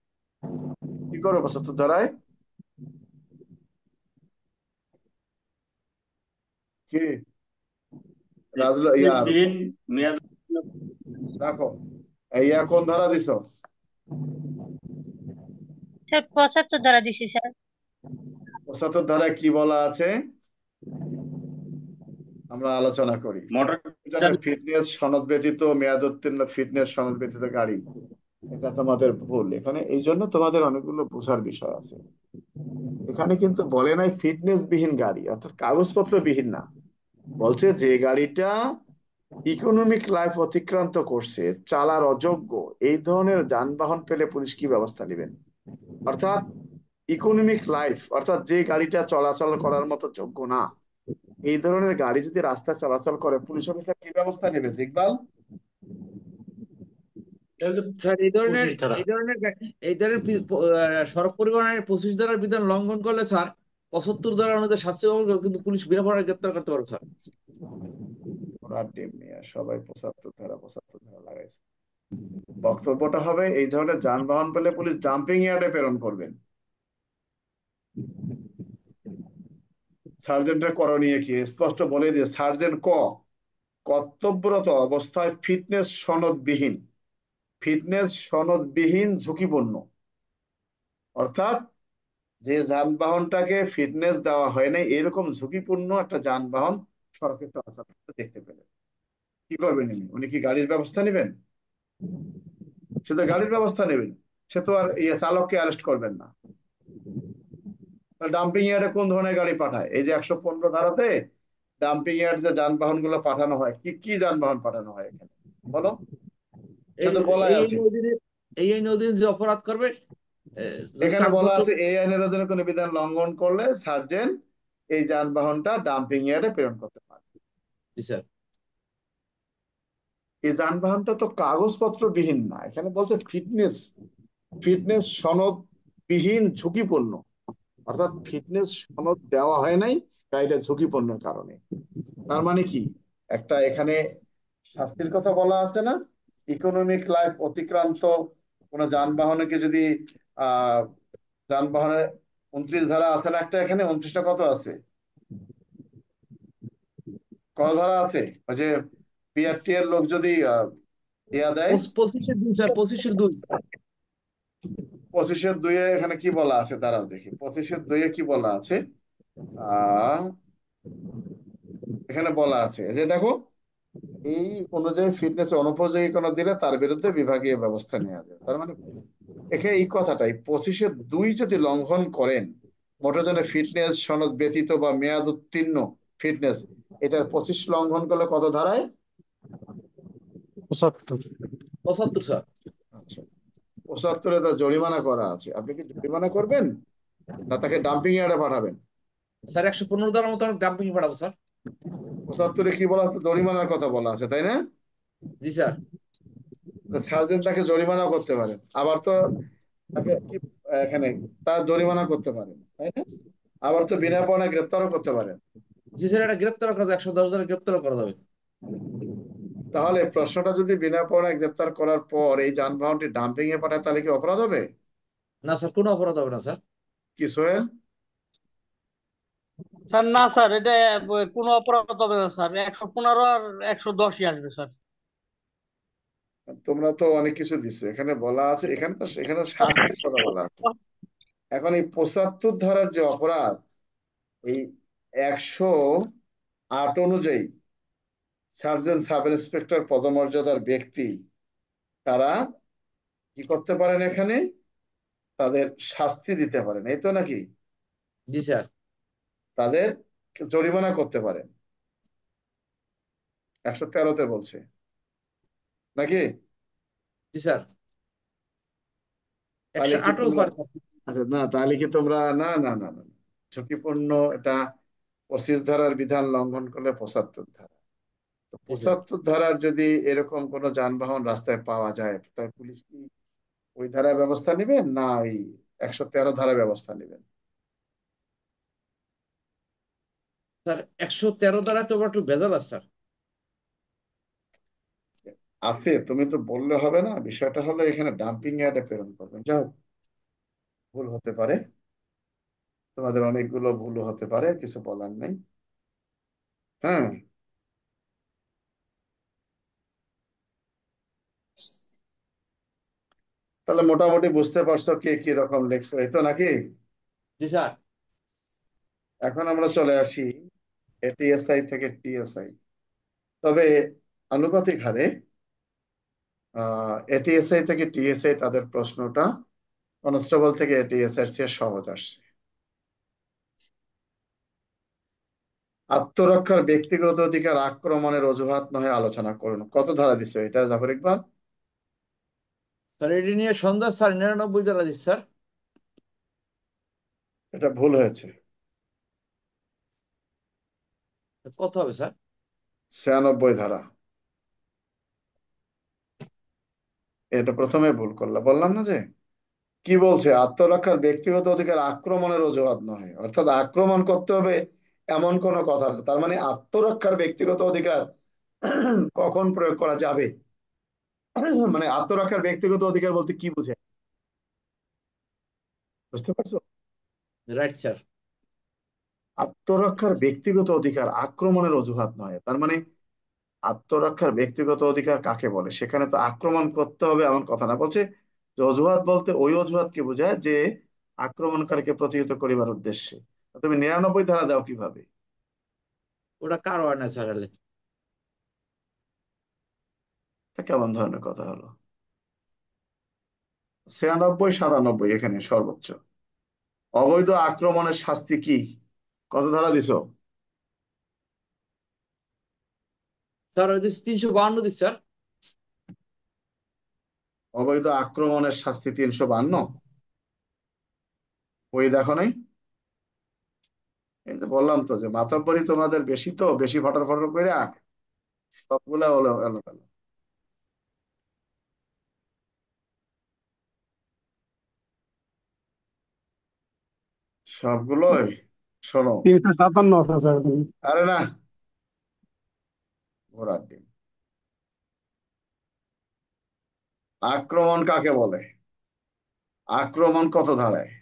কি করবে 75 ধারায়? কি রাজল ইয়া ফিটনেসবিহীন মেয়াদ। দেখো, ইয়া কোন ধারা দিছো? স্যার 75 দ্বারা দিছি স্যার। 75 ধারায় কি বলা আছে আমরা আলোচনা করি। মোটর ফিটনেস সনদ ব্যতীত মেয়াদোত্তীর্ণ ফিটনেস সনদ ব্যতীত গাড়ি, এটা তোমাদের ভুল। এখানে এই জন্য তোমাদের অনেকগুলো বোঝার বিষয় আছে। এখানে কিন্তু বলে নাই ফিটনেস বিহীন গাড়ি, অর্থাৎ কাগজপত্র বিহীন না। বলছে যে গাড়িটা ইকোনমিক লাইফ অতিক্রান্ত করছে, চালার অযোগ্য, এই ধরনের যানবাহন পেলে পুলিশ কি ব্যবস্থা নেবেন। অর্থাৎ ইকোনমিক লাইফ অর্থাৎ যে গাড়িটা চলাচল করার মতো যোগ্য না, এই ধরনের গাড়ি যদি রাস্তায় চলাচল করে পুলিশ অফিসার কি ব্যবস্থা নেবে ইকবাল? তাহলে তো স্যার পঁচিশ ধারা। এই ধরনের সড়ক পরিবহন আইনের 25 ধারার বিধান লঙ্ঘন করলে স্যার 75 ধারা অনুযায়ী শাস্তি গ্রহণ করে, কিন্তু পুলিশ বিনা পরায় গ্রেপ্তার করতে পারবে স্যার। ওরা টিম নিয়ে সবাই 75 ধারা লাগাইছে। বক্তব্যটা হবে এই ধরনের যানবাহন পেলে পুলিশ ডাম্পিং ইয়ার্ডে প্রেরণ করবেন। সার্জেন্টের করণীয় কি স্পষ্ট বলে দিয়ে সার্জেন্ট কর্তব্যরত অবস্থায় ফিটনেস সনদবিহীন ঝুঁকিপূর্ণ, অর্থাৎ যে যানবাহনটাকে ফিটনেস দেওয়া হয় নাই এরকম ঝুঁকিপূর্ণ একটা যানবাহন সড়কে চলাচল করতে দেখতে পেলেন, কি করবেন উনি কি গাড়ির ব্যবস্থা নেবেন? সে তো গাড়ির ব্যবস্থা নেবেন, সে তো আর চালককে অ্যারেস্ট করবেন না। ডাম্পিং ইয়ার্ডে কোন ধরনের গাড়ি পাঠায়? এই যে 115 ধারাতে ডাম্পিং ইয়ার্ড যে যানবাহন গুলো পাঠানো হয়, কি কি যানবাহন পাঠানো হয় এখানে বলো? সে এই তো বলাই এই আছে, নদীর এই নদীর যে অপরাধ করবে, যদি এখানে বলা কাগজপত্র। আছে এই আইনের অধীনে কোনো বিধান লঙ্ঘন করলে সার্জেন্ট এই যানবাহনটা ডাম্পিং ইয়ার্ডে প্রেরণ করতে পারে। জি স্যার। এই যানবাহনটা তো কাগজপত্র বিহীন না, এখানে বলছে ফিটনেস সনদ বিহীন ঝুঁকিপূর্ণ, অর্থাৎ ফিটনেস সনদ দেওয়া হয় নাই গাড়িটা ঝুঁকিপূর্ণের কারণে। তার মানে কি একটা এখানে শাস্তির কথা বলা আছে না, ইকোনমিক লাইফ অতিক্রান্ত কোন যানবাহনকে যদি আহ যানবাহনের 29 ধারা আছে না একটা, এখানে 29টা কত আছে, কত ধারা আছে? ওই যে বিআরটি এর লোক যদি ইয়া দেয়, 25-এর 2 স্যার, 25-এর 2। 25-এর 2 এখানে কি বলা আছে দাঁড়াও দেখি, 25-এর 2 কি বলা আছে। আহ এখানে বলা আছে যে দেখো, এই অনুযায়ী ফিটনেস অনুপযোগী কোনো দিলে তার বিরুদ্ধে বিভাগীয় ব্যবস্থা নেওয়া যাবে। তার মানে এখানে এই কথাটাই 25-এর 2 যদি লঙ্ঘন করেন, মোটরযানের ফিটনেস সনদ ব্যতীত বা মেয়াদ উত্তীর্ণ ফিটনেস, এটার 25 লঙ্ঘন করলে কত ধারায়? 75 স্যার। আচ্ছা, 75-এ তার জরিমানা করা আছে, আপনি কি জরিমানা করবেন না তাকে ডাম্পিং ইয়ার্ডে পাঠাবেন? স্যার 115 ধারার মতো ডাম্পিং পাঠাবো স্যার। 75-এ কি বলা আছে? জরিমানার কথা বলা আছে, তাই না? জি স্যার। সার্জেন্ট তাকে জরিমানা করতে পারেন, আবার তো তাকে কি এখানে তার জরিমানা করতে পারেন, তাই না? আবার তো জি বিনা স্যার। পরোয়ানায় গ্রেপ্তারও করতে পারেন। জি স্যার, এটা গ্রেপ্তার করা যাবে, 110 ধারা গ্রেপ্তার করা যাবে। তাহলে প্রশ্নটা যদি বিনা পরোয়ানায় গ্রেপ্তার করার পর এই যানবাহনটি ডাম্পিং এ পাঠায় তাহলে কি অপরাধ হবে? না স্যার, কোনো অপরাধ হবে না স্যার। কি সোহেল? স্যার না স্যার, এটা কোনো অপরাধ হবে না স্যার, 115 আর 110ই আসবে স্যার। তোমরা তো অনেক কিছু দিচ্ছ, এখানে বলা আছে, এখানে শাস্তির কথা বলা আছে। এখন এই 75 ধারার যে অপরাধ, এই 108 অনুযায়ী সার্জেন্ট সাব ইন্সপেক্টর পদমর্যাদার ব্যক্তি তারা কি করতে পারেন, এখানে তাদের শাস্তি দিতে পারেন, এই তো নাকি? জি স্যার। তাদের জরিমানা করতে পারেন, 113-তে বলছে নাকি? জি স্যার। তাহলে কি 108ও তোমরা, পারে স্যার। আচ্ছা না তাহলে কি তোমরা, না না না না না, ঝুঁকিপূর্ণ এটা 25 ধারার বিধান লঙ্ঘন করলে 75 ধারা। তো জি স্যার। 75 ধারার যদি এরকম কোন যানবাহন রাস্তায় পাওয়া যায়, তাহলে পুলিশ কি ওই ধারায় ব্যবস্থা নেবেন না ওই 113 ধারায় ব্যবস্থা নেবেন? স্যার 113 ধারা তো একটু ভেজাল আছে স্যার। আছে, তুমি তো বললে হবে না, বিষয়টা হলো এখানে ডাম্পিং ইয়ার্ডে প্রেরণ করবেন। যাও, ভুল হতে পারে, তোমাদের অনেকগুলো ভুল হতে পারে, কিছু বলার নেই। হ্যাঁ, তাহলে মোটামুটি বুঝতে পারছো কে কি রকম লেখছো, এই তো নাকি? জি স্যার। এখন আমরা চলে আসি এটিএসআই থেকে টিএসআই। তবে আনুপাতিক হারে এটিএসআই থেকে টিএসআই তাদের প্রশ্নটা কনস্টেবল থেকে এটিএসআই এর চেয়ে সহজ আসছে। আত্মরক্ষার ব্যক্তিগত অধিকার আক্রমণের অজুহাত নহে আলোচনা করুন, কত ধারা দিচ্ছে এটা জাফর ইকবাল? স্যার এটি নিয়ে সন্ধ্যা স্যার 99 ধারা দিচ্ছে স্যার। এটা ভুল হয়েছে, কত হবে স্যার? 96 ধারা। এটা প্রথমে ভুল করলাম, বললাম না যে কি বলছে, আত্মরক্ষার ব্যক্তিগত অধিকার আক্রমণের অজুহাত নয়, অর্থাৎ আক্রমণ করতে হবে এমন কোনো কথা আছে, তার মানে আত্মরক্ষার ব্যক্তিগত অধিকার কখন প্রয়োগ করা যাবে, মানে আত্মরক্ষার ব্যক্তিগত অধিকার বলতে কি বুঝে, বুঝতে পারছো? Right sir. আত্মরক্ষার ব্যক্তিগত অধিকার আক্রমণের অজুহাত নয়, তার মানে আত্মরক্ষার ব্যক্তিগত অধিকার কাকে বলে, সেখানে তো আক্রমণ করতে হবে এমন কথা না, বলছে যে অজুহাত বলতে ওই অজুহাতকে বোঝায় যে আক্রমণকারীকে প্রতিহত করিবার উদ্দেশ্যে। তুমি 99 ধারা দাও কিভাবে? ওটা কার হয় না স্যার? এটা কেমন ধরনের কথা হলো? 96, 97 এখানে সর্বোচ্চ। অবৈধ আক্রমণের শাস্তি কি, কত ধারা দিছো? স্যার ওই 352 দিচ্ছে স্যার। অবৈধ আক্রমণের শাস্তি 352, ওই দেখো নাই? এই যে বললাম তো যে মাতব্বরি তোমাদের বেশি, তো বেশি ফটর ফটর করে সবগুলা হলো এলো এলো। সবগুলোই শোনো। 357 আছে স্যার। আরে না, ঘোড়ার ডিম। আক্রমণ কাকে বলে? আক্রমণ কত ধারায়?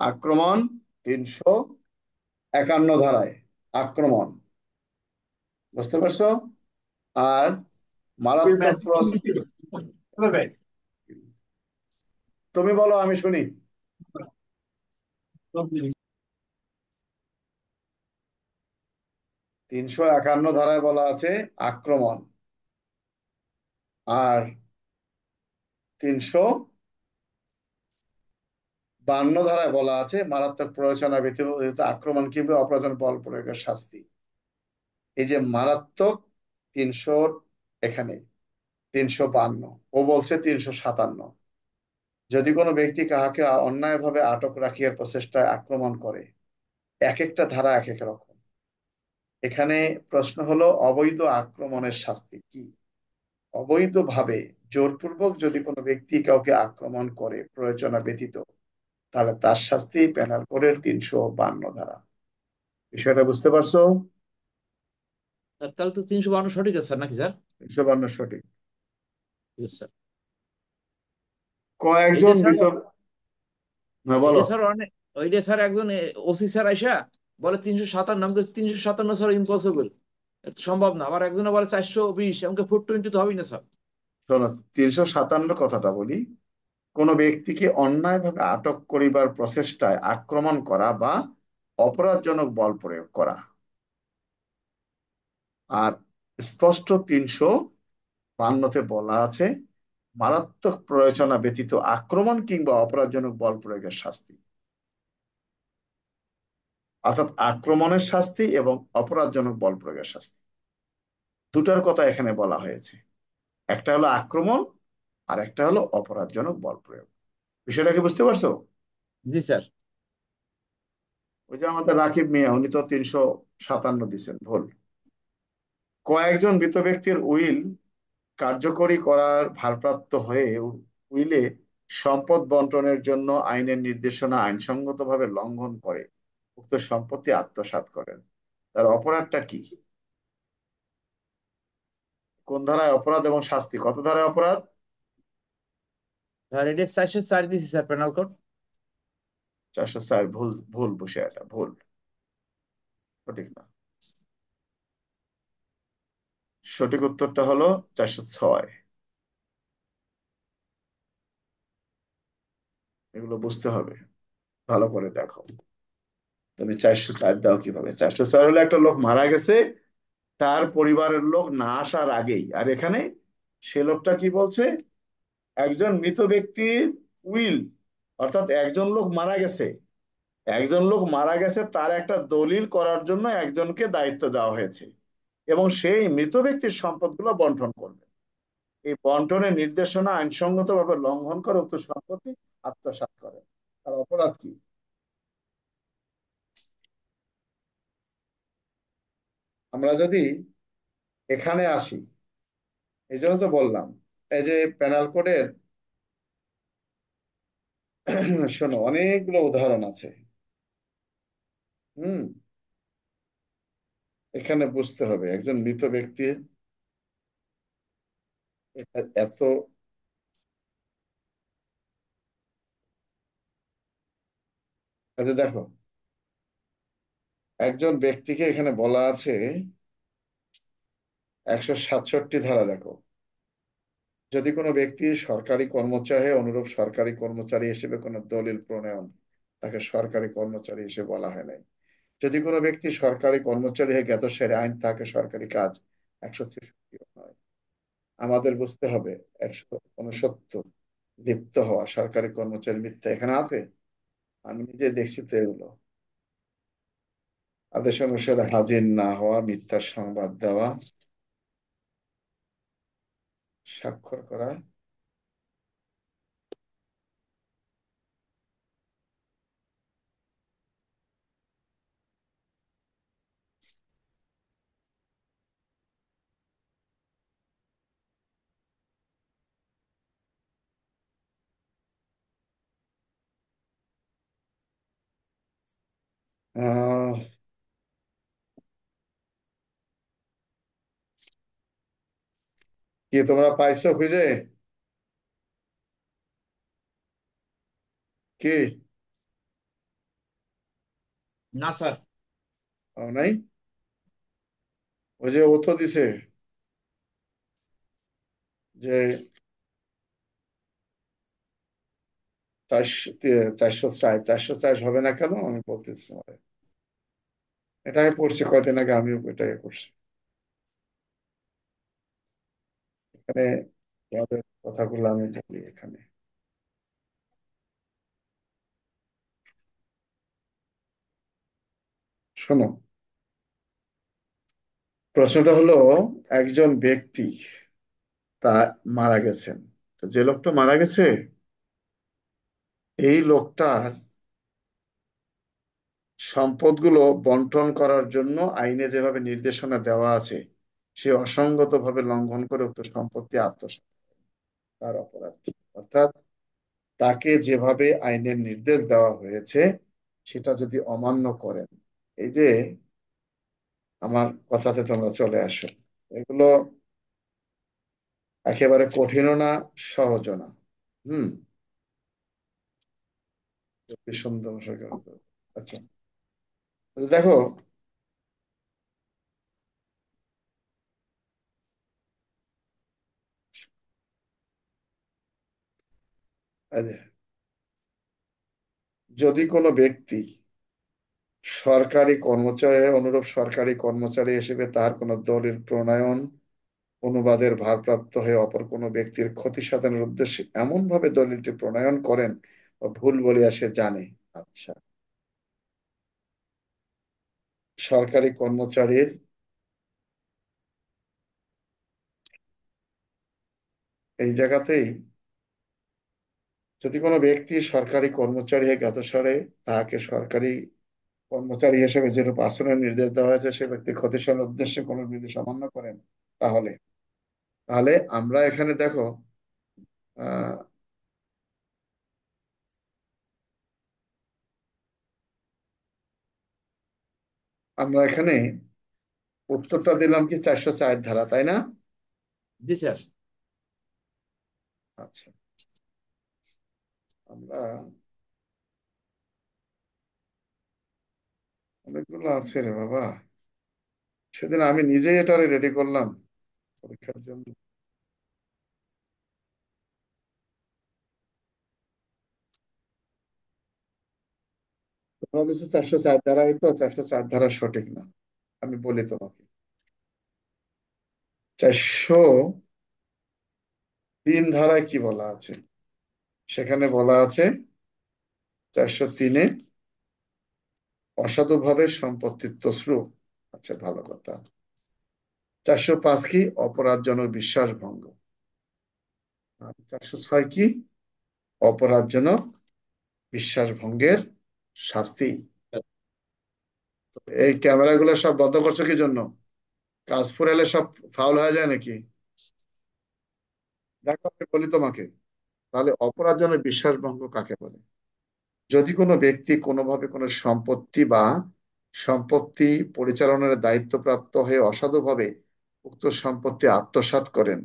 আক্রমণ 351 ধারায় আক্রমণ, বুঝতে পারছো? আর মারাত্মক তুমি বলো আমি শুনি। 351 ধারায় বলা আছে আক্রমণ, আর 352 ধারায় বলা আছে মারাত্মক প্ররোচনা ব্যতীত আক্রমণ কিংবা অপ্রয়োজন বল প্রয়োগের শাস্তি। এই যে মারাত্মক 300, এখানে 352, ও বলছে 357। যদি কোনো ব্যক্তি কাহাকে অন্যায়ভাবে আটক রাখিয়ার প্রচেষ্টায় আক্রমণ করে, এক একটা ধারা এক এক রকম। এখানে প্রশ্ন হলো অবৈধ আক্রমণের শাস্তি কি? অবৈধভাবে জোরপূর্বক যদি কোনো ব্যক্তি কাউকে আক্রমণ করে প্রয়োজনা ব্যতীত, তাহলে তার শাস্তি পেনাল কোডের 352 ধারা। বিষয়টা বুঝতে পারছো? স্যার তাহলে তো 352 সঠিক আছে স্যার, নাকি স্যার? 352 সঠিক। ঠিক আছে স্যার। এইটা কয়েকজন স্যার, মৃত, হ্যাঁ বলো। এইটা স্যার অনেক, ওইটা স্যার একজন ওসি স্যার আইসা বলে 357, নাম 357 স্যার ইম্পসিবল, সম্ভব না। আবার একজনে বলে 420, এমনকি 420 তো হবেই না স্যার। শোনো, 357 কথাটা বলি। কোনো ব্যক্তিকে অন্যায়ভাবে আটক করিবার প্রচেষ্টায় আক্রমণ করা বা অপরাধজনক বল প্রয়োগ করা। আর স্পষ্ট 352-তে বলা আছে মারাত্মক প্ররোচনা ব্যতীত আক্রমণ কিংবা অপরাধজনক বল প্রয়োগের শাস্তি। অর্থাৎ আক্রমণের শাস্তি এবং অপরাধজনক বল প্রয়োগের শাস্তি, দুটার কথা এখানে বলা হয়েছে। একটা হলো আক্রমণ, আর একটা হলো অপরাধজনক বল প্রয়োগ। বিষয়টা কি বুঝতে পারছো? জি স্যার। ওই যে আমাদের রাকিব মিয়া, উনি তো 357 দিচ্ছেন, ভুল। কয়েকজন মৃত ব্যক্তির উইল কার্যকরী করার ভারপ্রাপ্ত হয়ে উইলে সম্পদ বন্টনের জন্য আইনের নির্দেশনা আইনসঙ্গতভাবে লঙ্ঘন করে উক্ত সম্পত্তি আত্মসাৎ করেন, তার অপরাধটা কি? কোন ধারায় অপরাধ এবং শাস্তি, কত ধারায় অপরাধ? স্যার এটা 404 দিছি স্যার পেনাল কোড। 404, ভুল ভুল বসে, এটা ভুল, সঠিক না। সঠিক উত্তরটা হলো 406। এগুলো বুঝতে হবে, ভালো করে দেখো। তুমি 404 দাও কিভাবে? 404 হলো একটা লোক মারা গেছে, তার পরিবারের লোক না আসার আগেই। আর এখানে সে লোকটা কি বলছে, একজন মৃত ব্যক্তির উইল, অর্থাৎ একজন লোক মারা গেছে, একজন লোক মারা গেছে, তার একটা দলিল করার জন্য একজনকে দায়িত্ব দেওয়া হয়েছে, এবং সেই মৃত ব্যক্তির সম্পদগুলো বন্টন করবে। এই বন্টনের নির্দেশনা আইনসঙ্গতভাবে লঙ্ঘন করে উক্ত সম্পত্তি আত্মসাৎ করে, তার অপরাধ কি? আমরা যদি এখানে আসি, এই জন্য তো বললাম এই যে পেনাল কোডের শোনো অনেকগুলো উদাহরণ আছে। হুম। এখানে বুঝতে হবে একজন মৃত ব্যক্তি এত আচ্ছা দেখো, একজন ব্যক্তিকে এখানে বলা আছে 167 ধারা দেখো, যদি কোনো ব্যক্তি সরকারি কর্মচারী অনুরূপ সরকারি কর্মচারী হিসেবে কোনো দলিল প্রণয়ন, তাকে সরকারি কর্মচারী হিসেবে বলা হয় নাই। যদি কোনো ব্যক্তি সরকারি কর্মচারী হয়ে জ্ঞাতসারে আইন তাকে সরকারি কাজ 163 নয়। আমাদের বুঝতে হবে 169 লিপ্ত হওয়া সরকারি কর্মচারী মিথ্যা এখানে আছে, আমি নিজে দেখছি তো এগুলো। আদেশ অনুসারে হাজির না হওয়া, মিথ্যা সংবাদ দেওয়া, স্বাক্ষর করা, আহ কি তোমরা পাইছো খুঁজে? কি না স্যার। পাও নাই? ওই যে ও তো দিছে যে 404 হবে না কেন, আমি বলতেছি তোমারে। এটা আমি পড়ছি কয়দিন আগে, আমিও এটাই করছি। এখানে তোমাদের কথাগুলো আমি বলি এখানে। শোনো, প্রশ্নটা হলো একজন ব্যক্তি তা মারা গেছেন, তো যে লোকটা মারা গেছে এই লোকটার সম্পদগুলো বন্টন করার জন্য আইনে যেভাবে নির্দেশনা দেওয়া আছে সে অসঙ্গতভাবে লঙ্ঘন করে উক্ত সম্পত্তি আত্মসাৎ, তার অপরাধ কি? অর্থাৎ তাকে যেভাবে আইনের নির্দেশ দেওয়া হয়েছে সেটা যদি অমান্য করেন, এই যে আমার কথাতে তোমরা চলে আসো, এগুলো একেবারে কঠিনও না, সহজও না। হুম। সুন্দর। আচ্ছা, দেখো, এই যে, যদি কোনো ব্যক্তি সরকারি কর্মচারী অনুরূপ সরকারি কর্মচারী হিসেবে তার কোনো দলিল প্রণয়ন অনুবাদের ভারপ্রাপ্ত হয়ে অপর কোনো ব্যক্তির ক্ষতি সাধনের উদ্দেশ্যে এমন ভাবে দলিলটি প্রণয়ন করেন বা ভুল বলিয়া সে জানে। আচ্ছা, সরকারি কর্মচারীর এই জায়গাতেই, যদি কোনো ব্যক্তি সরকারি কর্মচারী হয়ে জ্ঞাতসারে তাহাকে সরকারি কর্মচারী হিসেবে যেরূপ আচরণের নির্দেশ দেওয়া হয়েছে সে ব্যক্তি ক্ষতি সাধনের উদ্দেশ্যে কোনো নির্দেশ অমান্য করেন, তাহলে তাহলে আমরা এখানে দেখো, আহ আমরা এখানে উত্তরটা দিলাম কি 404 ধারা, তাই না? জি স্যার। আচ্ছা, আমরা অনেকগুলো আছে রে বাবা, সেদিন আমি নিজেই এটা রেডি করলাম পরীক্ষার জন্য। তোমরা দিচ্ছে 404 ধারা, এই তো 404 ধারা সঠিক না, আমি বলি তোমাকে। 403 ধারায় কি বলা আছে? সেখানে বলা আছে 403-এ অসাধুভাবে সম্পত্তির তছরূপ। আচ্ছা, ভালো কথা। 405 কি? অপরাধজনক বিশ্বাস ভঙ্গ। আর 406 কি? অপরাধজনক বিশ্বাস ভঙ্গের শাস্তি। এই ক্যামেরাগুলো সব বন্ধ করছো কি জন্য? কাজ ফুরালে সব ফাউল হয়ে যায় নাকি? দেখো আমি বলি তোমাকে, তাহলে অপরাধজনক বিশ্বাসভঙ্গ কাকে বলে? যদি কোনো ব্যক্তি কোনোভাবে কোনো সম্পত্তি বা সম্পত্তি পরিচালনার দায়িত্বপ্রাপ্ত হয়ে অসাধুভাবে উক্ত সম্পত্তি আত্মসাৎ করেন,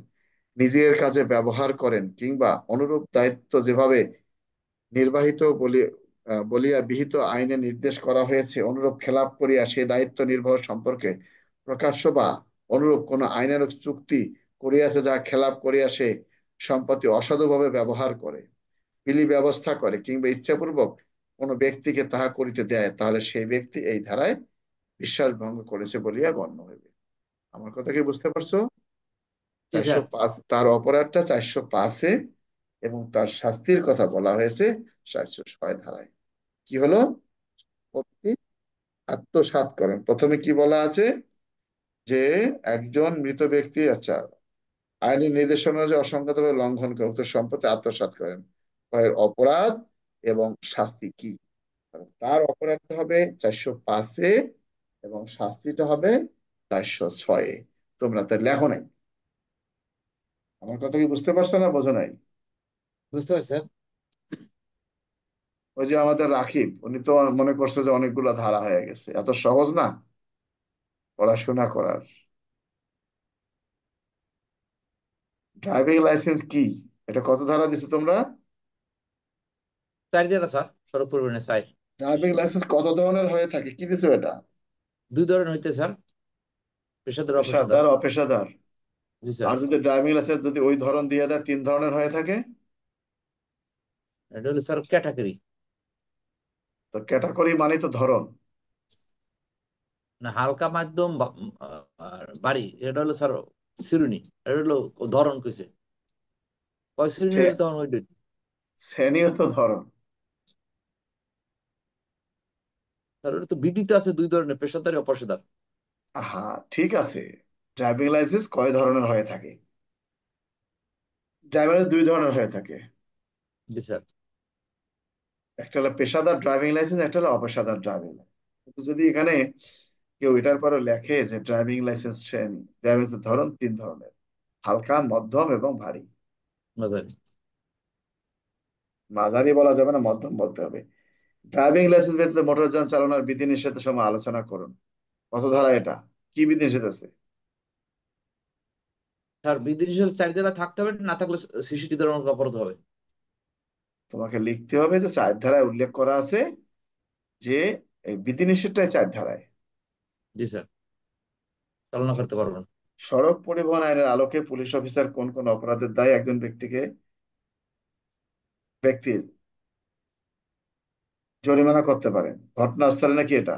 নিজের কাজে ব্যবহার করেন, কিংবা অনুরূপ দায়িত্ব যেভাবে নির্বাহিত বলিয়া বিহিত আইনে নির্দেশ করা হয়েছে অনুরূপ খেলাপ করিয়া সেই দায়িত্ব নির্বাহ সম্পর্কে প্রকাশ্য বা অনুরূপ কোন আইনানুগ চুক্তি করিয়াছে, যা খেলাপ করিয়া সে সম্পত্তি অসাধুভাবে ব্যবহার করে, বিলি ব্যবস্থা করে, কিংবা ইচ্ছাপূর্বক কোনো ব্যক্তিকে তাহা করিতে দেয়, তাহলে সেই ব্যক্তি এই ধারায় বিশ্বাস ভঙ্গ করেছে বলিয়া গণ্য হইবে। আমার কথা কি বুঝতে পারছো? জি স্যার। 405, তার অপরাধটা 405-এ এবং তার শাস্তির কথা বলা হয়েছে 406 ধারায়। কি হলো? সম্পত্তি আত্মসাৎ করেন। প্রথমে কি বলা আছে? যে একজন মৃত ব্যক্তি, আচ্ছা, আইনি নির্দেশনা অনুযায়ী অসংখ্যভাবে লঙ্ঘন করে উক্ত সম্পত্তি আত্মসাৎ করেন, এর অপরাধ এবং শাস্তি কি? তার অপরাধটা হবে 405-এ এবং শাস্তিটা হবে 406-এ। তোমরা তার লেখো নাই। আমার কথা কি বুঝতে পারছো না বোঝো নাই? বুঝতে পারছি স্যার। ওই যে আমাদের রাকিব, উনি তো মনে করছে যে অনেকগুলো ধারা হয়ে গেছে, এত সহজ না পড়াশোনা করার। ড্রাইভিং লাইসেন্স কি? এটা কত ধারা দিছো তোমরা? 4 ধারা স্যার, সড়ক পরিবহনের 4। ড্রাইভিং লাইসেন্স কত ধরনের হয়ে থাকে, কি দিছো এটা? 2 ধরনের হইতে স্যার, পেশাদার অপেশাদার। পেশাদার, অপেশাদার। জি স্যার। আর যদি ড্রাইভিং লাইসেন্স যদি ওই ধরন দিয়ে দেয় 3 ধরনের হয়ে থাকে? এটা হলো স্যার ক্যাটাগরি। তো ক্যাটাগরি মানে তো ধরন। না, হালকা মাধ্যম আর বাড়ি, এটা হলো স্যার শ্রেণী। এটা হলো ধরন কইছে, কয় শ্রেণী হইলে তখন ওই শ্রেণীও তো ধরন। স্যার। ওটা তো বিধিতে আছে 2 ধরনের, পেশাদারি অপেশাদার। হ্যাঁ ঠিক আছে, ড্রাইভিং লাইসেন্স কয় ধরনের হয়ে থাকে? ড্রাইভারের 2 ধরনের হয়ে থাকে। জি স্যার। একটা হলো পেশাদার ড্রাইভিং লাইসেন্স, একটা হলো অপেশাদার ড্রাইভিং লাইসেন্স। কিন্তু যদি এখানে কেউ এটার পরে লেখে যে ড্রাইভিং লাইসেন্স শ্রেণী, ড্রাইভিং লাইসেন্স ধরন 3 ধরনের, হালকা, মধ্যম এবং ভারী। মাঝারি। মাঝারি বলা যাবে না, মধ্যম বলতে হবে। ড্রাইভিং লাইসেন্স ব্যতীত মোটরযান চালানোর বিধিনিষেধের সময় আলোচনা করুন। কত ধারা এটা? কি বিধিনিষেধ আছে? স্যার বিধিনিষেধ 4 ধারা থাকতে হবে, না থাকলে সিসিটি দ্বারা অপরাধ হবে। তোমাকে লিখতে হবে যে 4 ধারায় উল্লেখ করা আছে যে এই বিধিনিষেধটাই 4 ধারায়। জি স্যার, চালনা করতে পারবেন। সড়ক পরিবহন আইনের আলোকে পুলিশ অফিসার কোন কোন অপরাধের দায়ে একজন ব্যক্তির জরিমানা করতে পারেন? ঘটনাস্থলে নাকি এটা?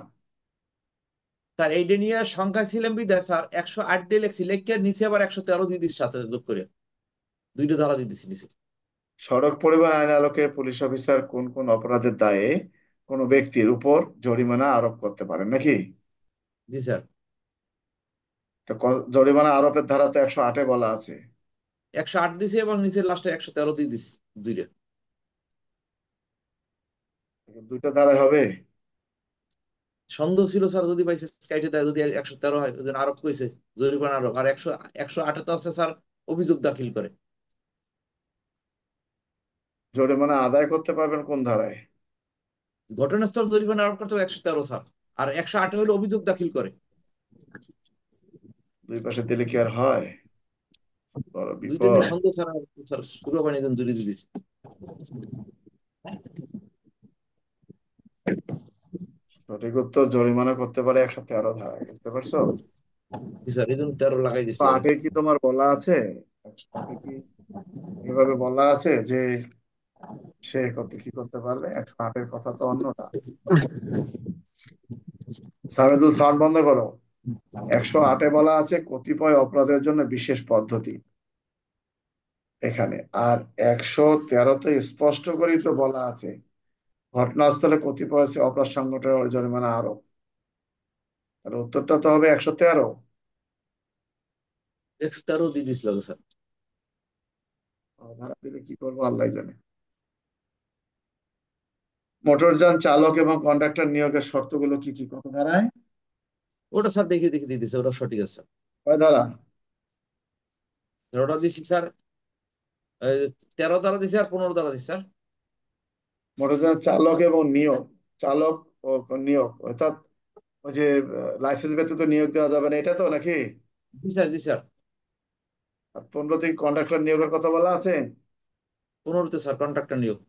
স্যার এইটা নিয়ে সংখ্যা ছিলাম বিদায় স্যার 108 দিয়ে লেখছি, লেখকে নিচে আবার 113 দিয়ে দিচ্ছি সাথে যোগ করে, 2টা ধারা দিয়ে দিচ্ছি নিচে। সড়ক পরিবহন আইনের আলোকে পুলিশ অফিসার কোন কোন অপরাধের দায়ে কোনো ব্যক্তির উপর জরিমানা আরোপ করতে পারেন নাকি? জি স্যার। জরিমানা আরোপের ধারা তো 108-এ বলা আছে। 108 দিছি এবং নিচে লাস্টে 113 দিয়ে দিচ্ছি, 2টা। দুইটা ধারায় হবে? সন্দেহ ছিল স্যার, যদি পাইছে স্কাইটে দেয়, যদি 113 হয় ওই জন্য আরোপ করেছে জরিমানা আরোপ, আর 108 তো আছে স্যার অভিযোগ দাখিল করে। জরিমানা আদায় করতে পারবেন কোন ধারায়? ঘটনাস্থল জরিমানা আরোপ করতে হবে 113 স্যার, আর 108 হলে অভিযোগ দাখিল করে। দুই পাশে দিলে কি আর হয়? বড় দুইটা নিয়ে বিপদ। সন্দেহ স্যার, স্যার শুরু পানি জড়িয়ে দিয়েছে। সঠিক উত্তর জরিমানা করতে পারে 113 ধারায়, বুঝতে পারছো? জি স্যার, এই জন্য 13 লাগাই দিচ্ছি আমি। 108-এ কি তোমার বলা আছে? 108-এ কি এভাবে বলা আছে যে সে কত কি করতে পারবে? 108-এর কথা তো অন্যটা। সামিদুল, সাউন্ড বন্ধ করো। 108-এ বলা আছে কতিপয় অপরাধের জন্য বিশেষ পদ্ধতি এখানে, আর 113-তে স্পষ্ট করেই তো বলা আছে ঘটনাস্থলে কতিপয় অপরাধ সংগঠনের জরিমানা আরোপ। তাহলে উত্তরটা তো হবে 113। 113 দিয়ে দিচ্ছিল স্যার। ধারা দিলে কি করবো আল্লাহ জানে। মোটরযান চালক এবং কন্ডাক্টর নিয়োগের শর্তগুলো কি কি, কত ধারায়? ওটা স্যার দেখে দেখে দিয়ে দিচ্ছে, ওটা সঠিক আছে। কয় ধারা? ওটা দিচ্ছি স্যার এই 13 দ্বারা দিছে আর 15 দ্বারা দিছে স্যার। মোটরযান চালক এবং নিয়োগ, চালক ও নিয়োগ অর্থাৎ ওই যে লাইসেন্স ব্যতীত নিয়োগ দেওয়া যাবে না, এটা তো নাকি? জি স্যার, জি স্যার। আর 15 থেকে কন্ডাক্টর নিয়োগের কথা বলা আছে। 15তে স্যার কন্ট্রাক্টর নিয়োগ।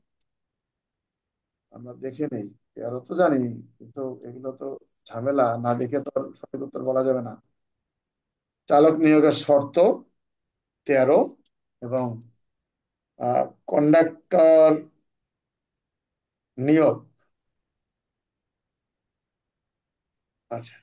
আমরা দেখে নেই, 13 তো জানি, কিন্তু এগুলো তো ঝামেলা, না দেখে তো আর সঠিক উত্তর বলা যাবে না। চালক নিয়োগের শর্ত 13, এবং কন্ডাক্টর নিয়োগ, আচ্ছা,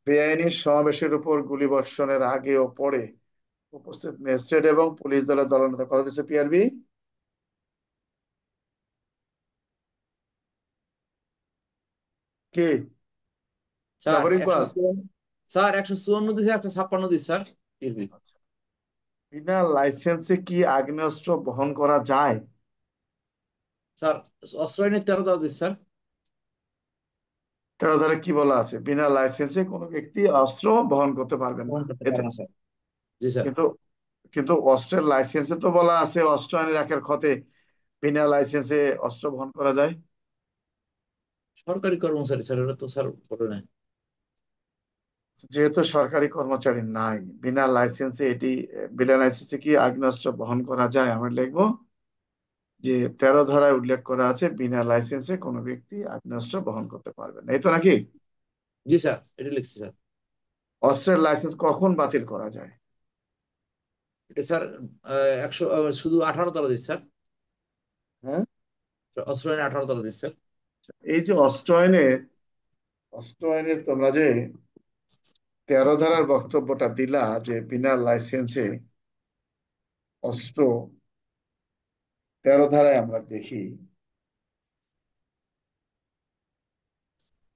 বেআইনি সমাবেশের উপর গুলিবর্ষণের আগে ও পরে উপস্থিত ম্যাজিস্ট্রেট এবং পুলিশ দলের দলনেতা কত দিচ্ছে পিআরবি? কি স্যার জাফর 154, ইকবাল? স্যার 154 দিছে, 156 দিছে স্যার পিরবি। আচ্ছা। বিনা লাইসেন্সে কি আগ্নেয়াস্ত্র বহন করা যায়? স্যার অস্ত্র আইনে 13 দ্বারা দিছে স্যার। 13 ধারা কি বলা আছে? বিনা লাইসেন্সে কোনো ব্যক্তি অস্ত্র বহন করতে পারবেন না, বহন করতে এতে। পারে না স্যার। জি স্যার। কিন্তু কিন্তু অস্ত্রের লাইসেন্সে তো বলা আছে, অস্ত্র আইনের 1 খতে বিনা লাইসেন্সে অস্ত্র বহন করা যায়। সরকারি কর্মচারী স্যার, এটা তো স্যার বলে নাই। যেহেতু সরকারি কর্মচারী নাই, বিনা লাইসেন্সে বিনা লাইসেন্সে কি আগ্নেয়াস্ত্র বহন করা যায়, আমরা লিখবো যে 13 ধারায় উল্লেখ করা আছে বিনা লাইসেন্সে কোনো ব্যক্তি আগ্নেয়াস্ত্র বহন করতে পারবে না, এই তো নাকি? জি স্যার, এটা লিখছি স্যার। অস্ত্রের লাইসেন্স কখন বাতিল করা যায়? এটা স্যার 100 শুধু 18 দ্বারা দিচ্ছে স্যার। হ্যাঁ, অস্ত্র আইনে 18 দ্বারা দিচ্ছে স্যার। এই যে অস্ত্র আইনের তোমরা যে 13 ধারার বক্তব্যটা দিলা যে বিনা লাইসেন্সে অস্ত্র, 13 ধারায় আমরা দেখি,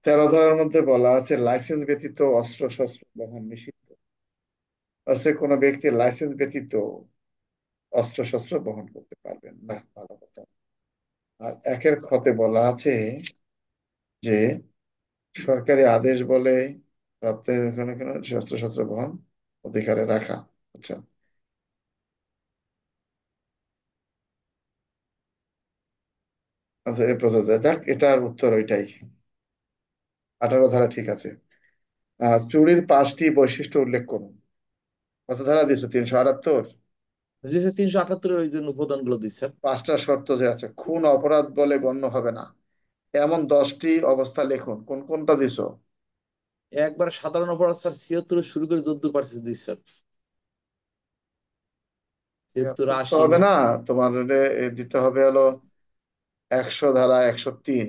13 ধারার মধ্যে বলা আছে লাইসেন্স ব্যতীত অস্ত্র শস্ত্র বহন নিষিদ্ধ। আছে কোনো ব্যক্তি লাইসেন্স ব্যতীত অস্ত্র শস্ত্র বহন করতে পারবেন না, ভালো কথা। আর 1 খতে বলা আছে যে সরকারি আদেশ বলে প্রাপ্ত কোনো কোনো শস্ত্র শস্ত্র বহন অধিকারে রাখা। আচ্ছা, আচ্ছা, এই প্রযোজ্য, যাক, এটার উত্তর ওইটাই, 18 ধারা ঠিক আছে। চুরির 5টি বৈশিষ্ট্য উল্লেখ করুন। কত ধারা দিছো? 378। জি স্যার, 378 ওই জন্য উপাদানগুলো দিচ্ছে স্যার। 5টা শর্ত যে আছে, খুন অপরাধ বলে গণ্য হবে না এমন 10টি অবস্থা লিখুন, কোন কোনটা দিছো? একবার সাধারণ অপরাধ স্যার 76 শুরু করে 14% দিচ্ছে স্যার। 76, তো 80। হবে না, তোমার দিতে হবে হলো 100 ধারা 103,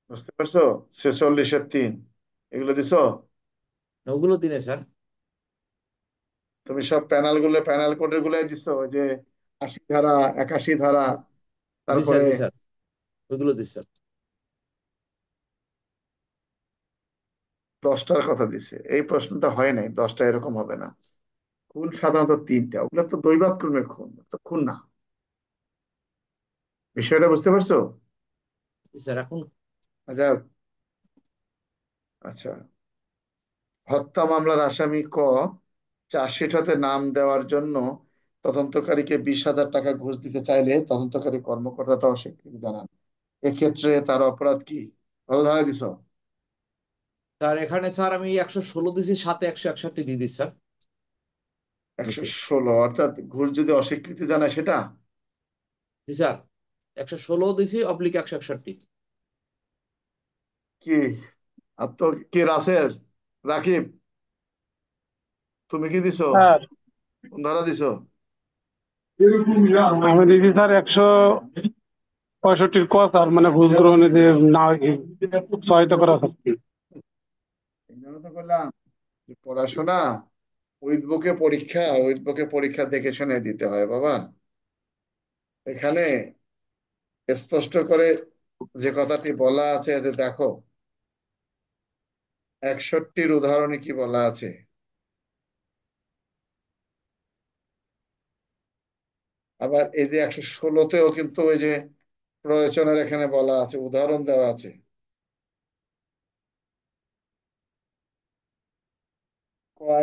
বুঝতে পারছো? 46-3 এগুলো দিছো। ওগুলো দিনে স্যার। তুমি সব প্যানাল কোডের গুলাই দিছো, ওই যে 80 ধারা, 81 ধারা, জি স্যার, তারপরে জি স্যার, ওগুলো দিচ্ছে স্যার। 10টার কথা দিছে। এই প্রশ্নটা হয় নাই, 10টা এরকম হবে না। খুন সাধারণত 3টা, ওগুলো তো দৈবাত ক্রমে খুন, তো খুন না। বিষয়টা বুঝতে পারছো? জি স্যার। এখন আচ্ছা, আচ্ছা, হত্যা মামলার আসামি চার্জশিট হতে নাম দেওয়ার জন্য তদন্তকারীকে 20,000 টাকা ঘুষ দিতে চাইলে তদন্তকারী কর্মকর্তা তা অস্বীকৃতি জানান, এক্ষেত্রে তার অপরাধ কি? কত ধারা দিছ? স্যার এখানে স্যার আমি 116 দিছি, সাথে 161 দিয়ে দিচ্ছি স্যার। একশো নিচে। ষোলো অর্থাৎ ঘুষ যদি অস্বীকৃতি জানায় সেটা জি স্যার, 116 দিছি অবলিক 161। কি? আর তো কি রাসেল, রাকিব, তুমি কি দিছো? স্যার কোন ধারা দিছো? আমি দিদি স্যার 165 ক স্যার, মানে ঘুষ গ্রহণে যে না সহায়তা করা শাস্তি। এই জন্য তো বললাম যে পড়াশোনা উইথ বুকে পরীক্ষা দেখে শুনে দিতে হয় বাবা। এখানে স্পষ্ট করে যে কথাটি বলা আছে যে দেখো 61-র উদাহরণে কি বলা আছে। আবার এই যে 116তেও কিন্তু ওই যে প্রয়োজনের এখানে বলা আছে, উদাহরণ দেওয়া আছে।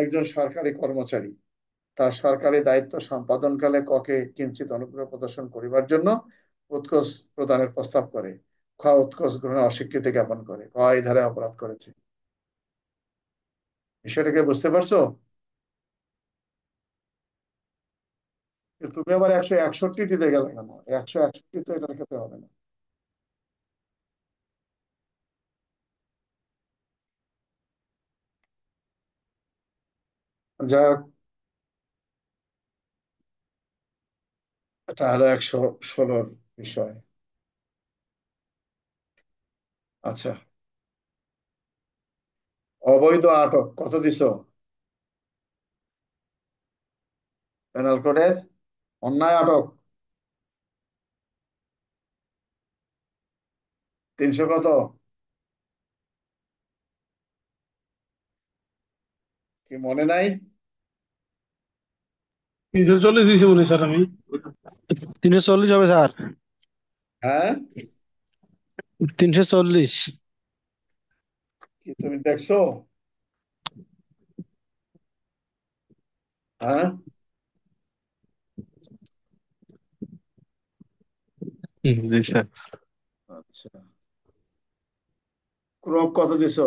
একজন সরকারি কর্মচারী তার সরকারি দায়িত্ব সম্পাদনকালে ককে কিঞ্চিত অনুগ্রহ প্রদর্শন করিবার জন্য উৎকোচ প্রদানের প্রস্তাব করে, খ উৎকোচ গ্রহণে অস্বীকৃতি জ্ঞাপন করে, ক এই ধারায় অপরাধ করেছে। বিষয়টাকে বুঝতে পারছো? তুমি আবার 161 দিতে গেলে কেন? 161 তো এটার ক্ষেত্রে হবে না। যাই হোক, এটা হলো 116 বিষয়। আচ্ছা, অবৈধ আটক কত দিছো? পেনাল কোডের অন্যায় আটক 300 কত? কি মনে নাই? 340 দিয়েছি মনে হয় স্যার আমি। 340 হবে স্যার। হ্যাঁ, 340। কি তুমি দেখছো? হ্যাঁ, জি স্যার। আচ্ছা। ক্রোক কত দিছো?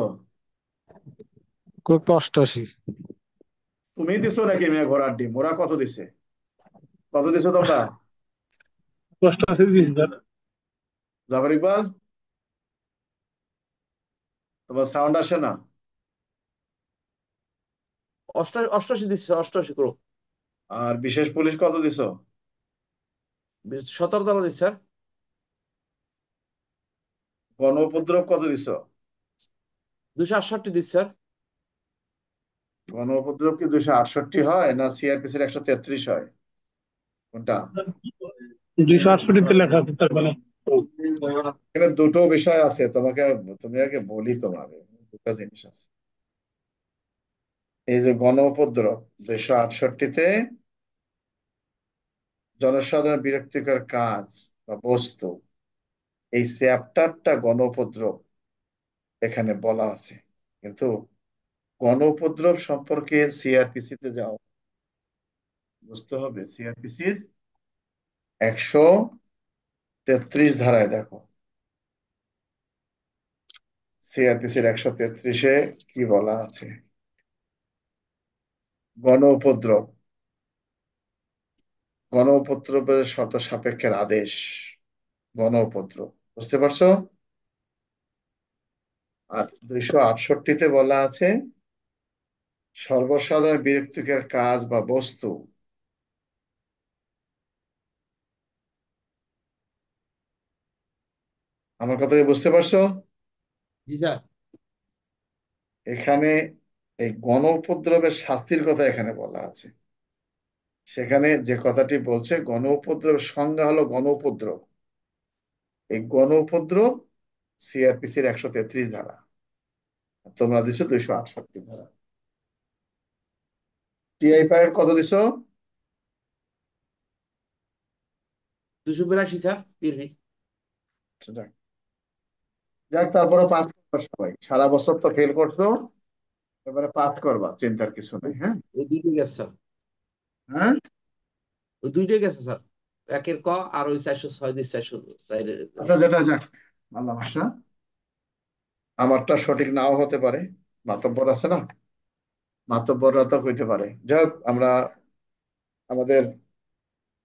খুব 88। তুমি দিছো নাকি মেয়ে ঘোড়ার ডিম? ওরা কত দিছে? কত দিছো তোমরা? 88 দিয়েছি স্যার। জাফর ইকবাল, তোমার সাউন্ড আসে না। 88 দিচ্ছে, 88 করো। আর বিশেষ পুলিশ কত দিছো? 17 দ্বারা দিচ্ছে স্যার। গণ উপদ্রব কত দিছো? 268 দিচ্ছে স্যার। গণ উপদ্রব কি 268 হয় না সিআরপিসির 133 হয়? কোনটা? 268 লেখা আছে তার মানে। এখানে দুটো বিষয় আছে, তোমাকে তুমি আগে বলি, তোমাকে দুটো জিনিস আছে। এই যে গণ উপদ্রব 268-তে জনসাধারণ বিরক্তিকর কাজ বা বস্তু, এই চ্যাপ্টারটা গণ উপদ্রব এখানে বলা আছে। কিন্তু গণ উপদ্রব সম্পর্কে সিআরপিসি তে যাও, বুঝতে হবে সিআরপিসির 133 ধারায় দেখো। সিআরপিসির 133-এ কি বলা আছে? গণ উপদ্রব, গণ উপদ্রবের শর্ত সাপেক্ষের আদেশ, গণ উপদ্রব, বুঝতে পারছো? আর 268-তে বলা আছে সর্বসাধারণ বিরক্তিকর কাজ বা বস্তু। আমার কথা কি বুঝতে পারছো? জি স্যার। এখানে এই গণ উপদ্রবের শাস্তির কথা এখানে বলা আছে। সেখানে যে কথাটি বলছে গণ উপদ্রবের সংজ্ঞা হলো গণ উপদ্রব। এই গণ উপদ্রব সিআরপিসির 133 ধারা, তোমরা দিছো 268 ধারা। টিআই প্যারেড কত দিছো? 282 স্যার পিরভি। আচ্ছা, যাক যাক, তারপরে পাস করবা সবাই, সারা বছর তো ফেল করছো, এবারে পাস করবা, চিন্তার কিছু নেই। হ্যাঁ, ওই দুইটাই গেছে স্যার। হ্যাঁ, ওই দুইটাই গেছে স্যার। একের ক আর ওই 406 দিয়ে 404 আচ্ছা, যেটা যাক, আল্লাহ ভরসা। আমারটা সঠিক নাও হতে পারে, মাতব্বর আছে না, মাতব্বররা তো হইতে পারে। যাই হোক, আমরা আমাদের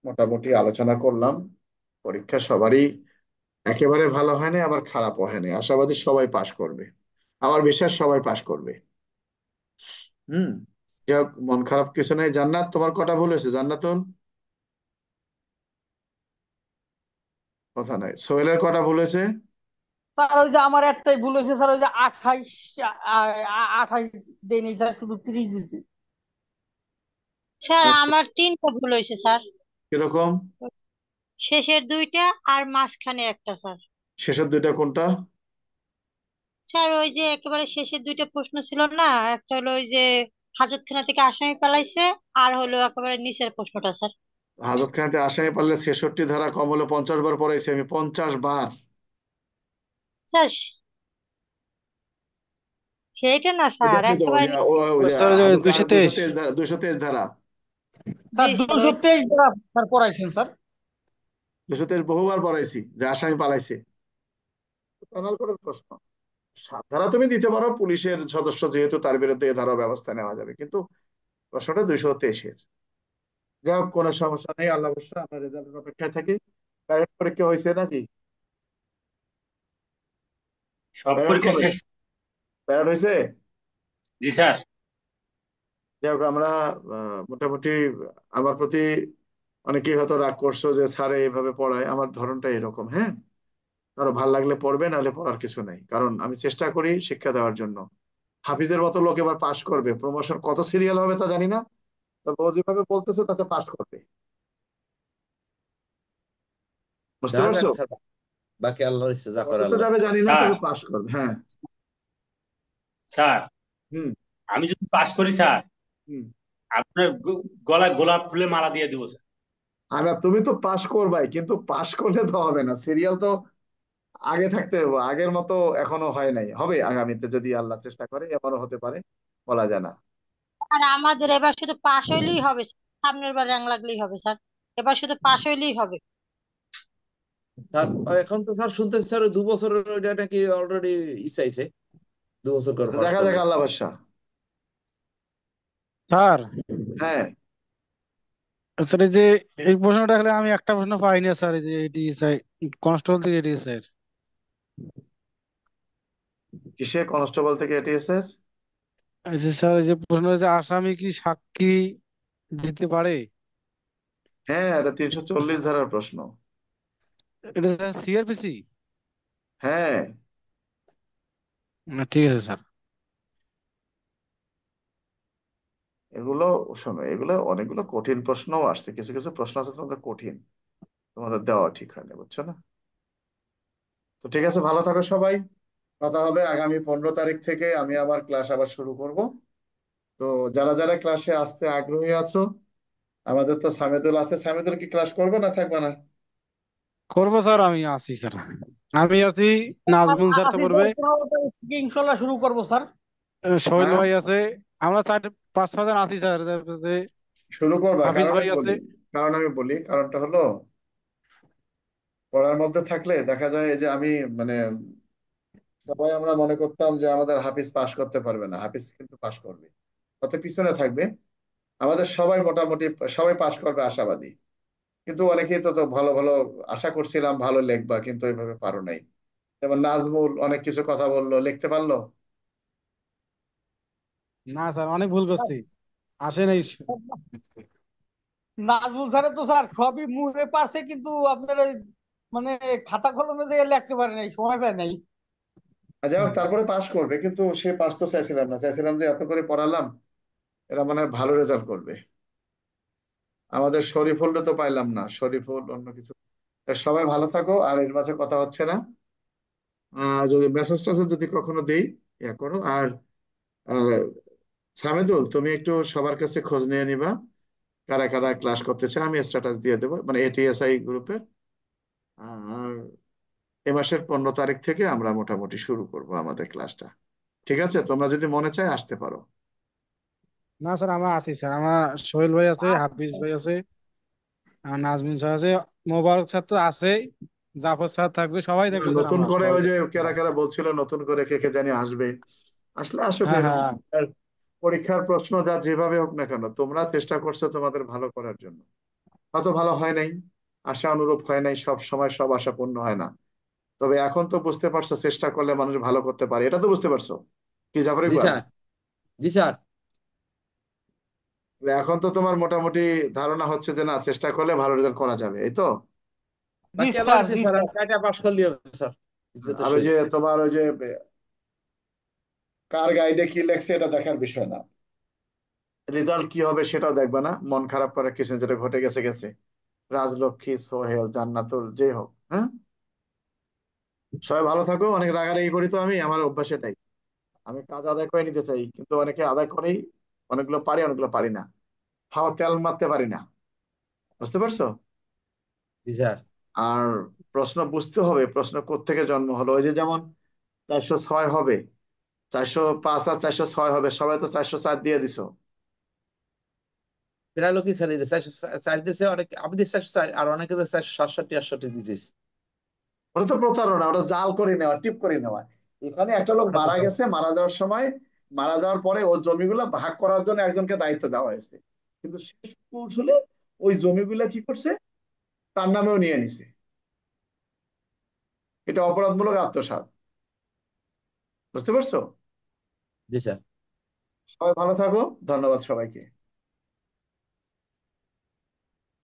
মোটামুটি আলোচনা করলাম। পরীক্ষা সবারই একেবারে ভালো হয়নি, আবার খারাপও হয়নি। আশাবাদী সবাই পাশ করবে, আমার বিশ্বাস সবাই পাশ করবে। হুম, যাই হোক, মন খারাপ কিছু নেই। জান্নাত, তোমার কটা ভুল হয়েছে জান্নাতুল? কথা নাই। সোহেলের কটা ভুল হয়েছে? স্যার ওই যে আমার একটাই ভুল হয়েছে স্যার, ওই যে 28 দেয়নি স্যার, শুধু 30 দিয়েছে। স্যার আমার 3টা ভুল হয়েছে স্যার। কিরকম? শেষের 2টা আর মাঝখানে একটা স্যার। শেষের দুইটা কোনটা? স্যার ওই যে একেবারে শেষের 2টা প্রশ্ন ছিল না, একটা হলো ওই যে হাজতখানা থেকে আসামি পালাইছে, আর হলো একেবারে নিচের প্রশ্নটা স্যার। হাজতখানাতে আসামি পারলে 66 ধারা কম হলে 50 বার পড়াইছি আমি, 50 বার। স্যার সেইটা না ওই স্যার, দেখছো তো, একেবারে ওই যে স্যার ওই যে হাজতখানা 223। 223 ধারা, 223 ধারা, স্যার জি স্যার 223 দ্বারা স্যার পড়াইছেন স্যার। 223 বহুবার পড়াইছি যে আসামি পালাইছে। প্যানাল কোডের প্রশ্ন, 7 ধারা তুমি দিতে পারো, পুলিশের সদস্য যেহেতু তার বিরুদ্ধে এ ধারা ব্যবস্থা নেওয়া যাবে, কিন্তু প্রশ্নটা 223-এর। যাই হোক, কোনো সমস্যা নেই, আল্লাহ ভরসা, আমরা রেজাল্টের অপেক্ষায় থাকি। প্রাইভেট পরীক্ষা হয়েছে নাকি? সব প্রাইভেট পরীক্ষা কবে? শেষ। প্রাইভেট হয়েছে? জি স্যার। যাই হোক, আমরা মোটামুটি, আমার প্রতি অনেকেই হয়তো রাগ করছো যে স্যারে এইভাবে পড়ায়, আমার ধরনটা এরকম। হ্যাঁ, কারো ভাল লাগলে পড়বে, নাহলে পড়ার কিছু নাই, কারণ আমি চেষ্টা করি শিক্ষা দেওয়ার জন্য। হাফিজের মতো লোক এবার পাশ করবে, প্রমোশন কত সিরিয়াল হবে তা জানি না, তবে ও যেভাবে বলতেছে তাতে পাশ করবে। বুঝতে দেখা যাক পারছো? স্যার, বাকি আল্লাহর ইচ্ছে, যা করে কতটা আল্লাহ। যাবে জানি না, স্যার তবে পাশ করবে। হ্যাঁ। স্যার হুম। আমি যদি পাস করি স্যার, হুম। আপনার গলায় গোলাপ ফুলে মালা দিয়ে দিব স্যার। আমরা, তুমি তো পাশ করবাই, কিন্তু পাশ করলে তো হবে না, সিরিয়াল তো আগে থাকতে হবে, আগের মতো এখনো হয় নাই, হবে আগামীতে যদি আল্লাহ চেষ্টা করে, এবারও হতে পারে, বলা যায় না। আর আমাদের এবার শুধু পাশ হইলেই হবে স্যার। সামনের বার র্যাঙ্ক লাগলেই হবে স্যার, এবার শুধু পাশ হইলেই হবে। স্যার এখন তো স্যার শুনতেছি স্যার, ওই 2 বছরের ওইটা নাকি অলরেডি চাইছে, 2 বছর করে পাশ দেখা যাক, করলে। আল্লাহ ভরসা। স্যার হ্যাঁ। স্যার এই যে এই প্রশ্নটা হলে আমি একটা প্রশ্ন পাইনি স্যার, এই যে এটিএসআই কনস্টেবল থেকে এটিএসআই এর। কিসে কনস্টেবল থেকে এটিএস এর? এই যে স্যার এই যে প্রশ্ন হচ্ছে আসামি কি সাক্ষী দিতে পারে? হ্যাঁ, এটা 340 ধারার প্রশ্ন। এটা স্যার সিআরপিসি? হ্যাঁ। ঠিক আছে স্যার। এগুলো, শোনো, এগুলো অনেকগুলো কঠিন প্রশ্নও আসছে, কিছু কিছু প্রশ্ন আছে তোমাদের কঠিন, তোমাদের দেওয়া ঠিক হয়নি, বুঝছো না? তো ঠিক আছে, ভালো থাকো সবাই, কথা হবে আগামী 15 তারিখ থেকে। আমি আবার ক্লাস আবার শুরু করব। তো যারা যারা ক্লাসে আসতে আগ্রহী আছো, আমাদের তো সামিদুল আছে, সামিদুল কি ক্লাস করবে না থাকবে না? করবো স্যার, আমি আছি স্যার, আমি আছি। নাজমুল স্যার তো আসি করবে, স্যার, 15 তারিখ থেকে ইনশাল্লাহ শুরু করবো স্যার। সোহেল হ্যাঁ, ভাই আছে, আমরা 4-5-6 জন আছি স্যার। তারপরে শুরু করবা, হাফিজ কারণ ভাই আমি আছে। বলি, কারণটা হলো, পড়ার মধ্যে থাকলে দেখা যায় যে আমি, মানে, সবাই আমরা মনে করতাম যে আমাদের হাফিজ পাশ করতে পারবে না, হাফিজ কিন্তু পাশ করবে, কত পিছনে থাকবে, আমাদের সবাই মোটামুটি সবাই পাশ করবে আশাবাদী। কিন্তু অনেকেই তো ভালো ভালো আশা করছিলাম, ভালো লিখবা, কিন্তু ওইভাবে পারো নাই। যেমন নাজমুল অনেক কিছু কথা বললো, লিখতে পারলো? না স্যার, অনেক ভুল করছি, আসে নাই। নাজমুল স্যারের তো স্যার সবই মুখে পারছে, কিন্তু আপনার ওই মানে খাতা কলমে যে লিখতে পারে নাই, সময় পায় নাই। যাই হোক, তারপরে পাশ করবে, কিন্তু সে পাশ তো চাইছিলাম না, চাইছিলাম যে এত করে পড়ালাম, এরা মনে হয় ভালো রেজাল্ট করবে। আমাদের শরীফুল তো পাইলাম না, শরীফুল অন্য কিছু। তা সবাই ভালো থাকো, আর এর মাঝে কথা হচ্ছে না, যদি মেসেজ টেসেজ যদি কখনো দেই, ইয়া করো। আর আহ, সামিদুল, তুমি একটু সবার কাছে খোঁজ নিয়ে নিবা, কারা কারা ক্লাস করতে চায়, আমি স্ট্যাটাস দিয়ে দেবো, মানে এটিএসআই গ্রুপের। আর এ মাসের 15 তারিখ থেকে আমরা মোটামুটি শুরু করব আমাদের ক্লাসটা। ঠিক আছে, তোমরা যদি মনে চায় আসতে পারো। না স্যার, আমরা আছি স্যার, আমার সোহেল ভাই আছে, হাফিজ ভাই আছে, আমার নাজমিন স্যার আছে, মোবারক স্যার তো আছে, জাফর স্যার থাকবে, সবাই থাকবে স্যার, নতুন আমরা করে সবাই। ওই যে কারা কারা বলছিল নতুন করে কে কে জানি আসবে, আসলে আসুক, হ্যাঁ এরকম। হ্যাঁ। আর পরীক্ষার প্রশ্ন যা যেভাবে হোক না কেন, তোমরা চেষ্টা করছো তোমাদের ভালো করার জন্য, হয়তো ভালো হয় নাই, আশা অনুরূপ হয় নাই, সব সময় সব আশা পূর্ণ হয় না, তবে এখন তো বুঝতে পারছো চেষ্টা করলে মানুষ ভালো করতে পারে, এটা তো বুঝতে পারছো, কি জাফর জি ইকবাল? স্যার। জি স্যার। এখন তো তোমার মোটামুটি ধারণা হচ্ছে যে না, চেষ্টা করলে ভালো রেজাল্ট করা যাবে, এই তো। জি বাকি আল্লাহর স্যার, ইচ্ছে জি স্যার, স্যার। আমি কাটা পাশ করলে হবে স্যার, ইজ্জতের আর ওই সহিত। যে তোমার ওই যে কার গাইডে কি লেখছে এটা দেখার বিষয় না, রেজাল্ট কি হবে সেটাও দেখবে না, মন খারাপ করার কিছু নেই, যেটা ঘটে গেছে গেছে। রাজলক্ষ্মী, সোহেল, জান্নাতুল, যেই হোক, হ্যাঁ, সবাই ভালো থাকো। অনেক রাগারাগি করি তো আমি, আমার অভ্যাস এটাই, আমি কাজ আদায় করে নিতে চাই, কিন্তু অনেকে আদায় করেই, অনেকগুলো পারি অনেকগুলো পারি না, হাওয়া তেল মারতে পারি না। বুঝতে পারছো? জি স্যার। আর প্রশ্ন বুঝতে হবে প্রশ্ন কোত্থেকে জন্ম হলো। ওই যে যেমন 406 হবে, 405 আর 406 হবে, সবাই তো 404 দিয়ে দিছো। প্রায় লোকই স্যার এই যে 404 দিয়েছে, অনেক আমি দিয়েছি 404, আর অনেকে 467 68 দিয়েছে। ওটা তো প্রতারণা, ওটা জাল করে নেওয়া, টিপ করে নেওয়া। এখানে একটা লোক ওটা মারা কথা। গেছে, মারা যাওয়ার সময়, মারা যাওয়ার পরে ওই জমিগুলো ভাগ করার জন্য একজনকে দায়িত্ব দেওয়া হয়েছে, কিন্তু শেষ কৌশলে ওই জমিগুলা কি করছে, তার নামেও নিয়ে নিছে। এটা অপরাধমূলক আত্মসাৎ। বুঝতে পারছো? জি স্যার। সবাই ভালো থাকো, ধন্যবাদ সবাইকে।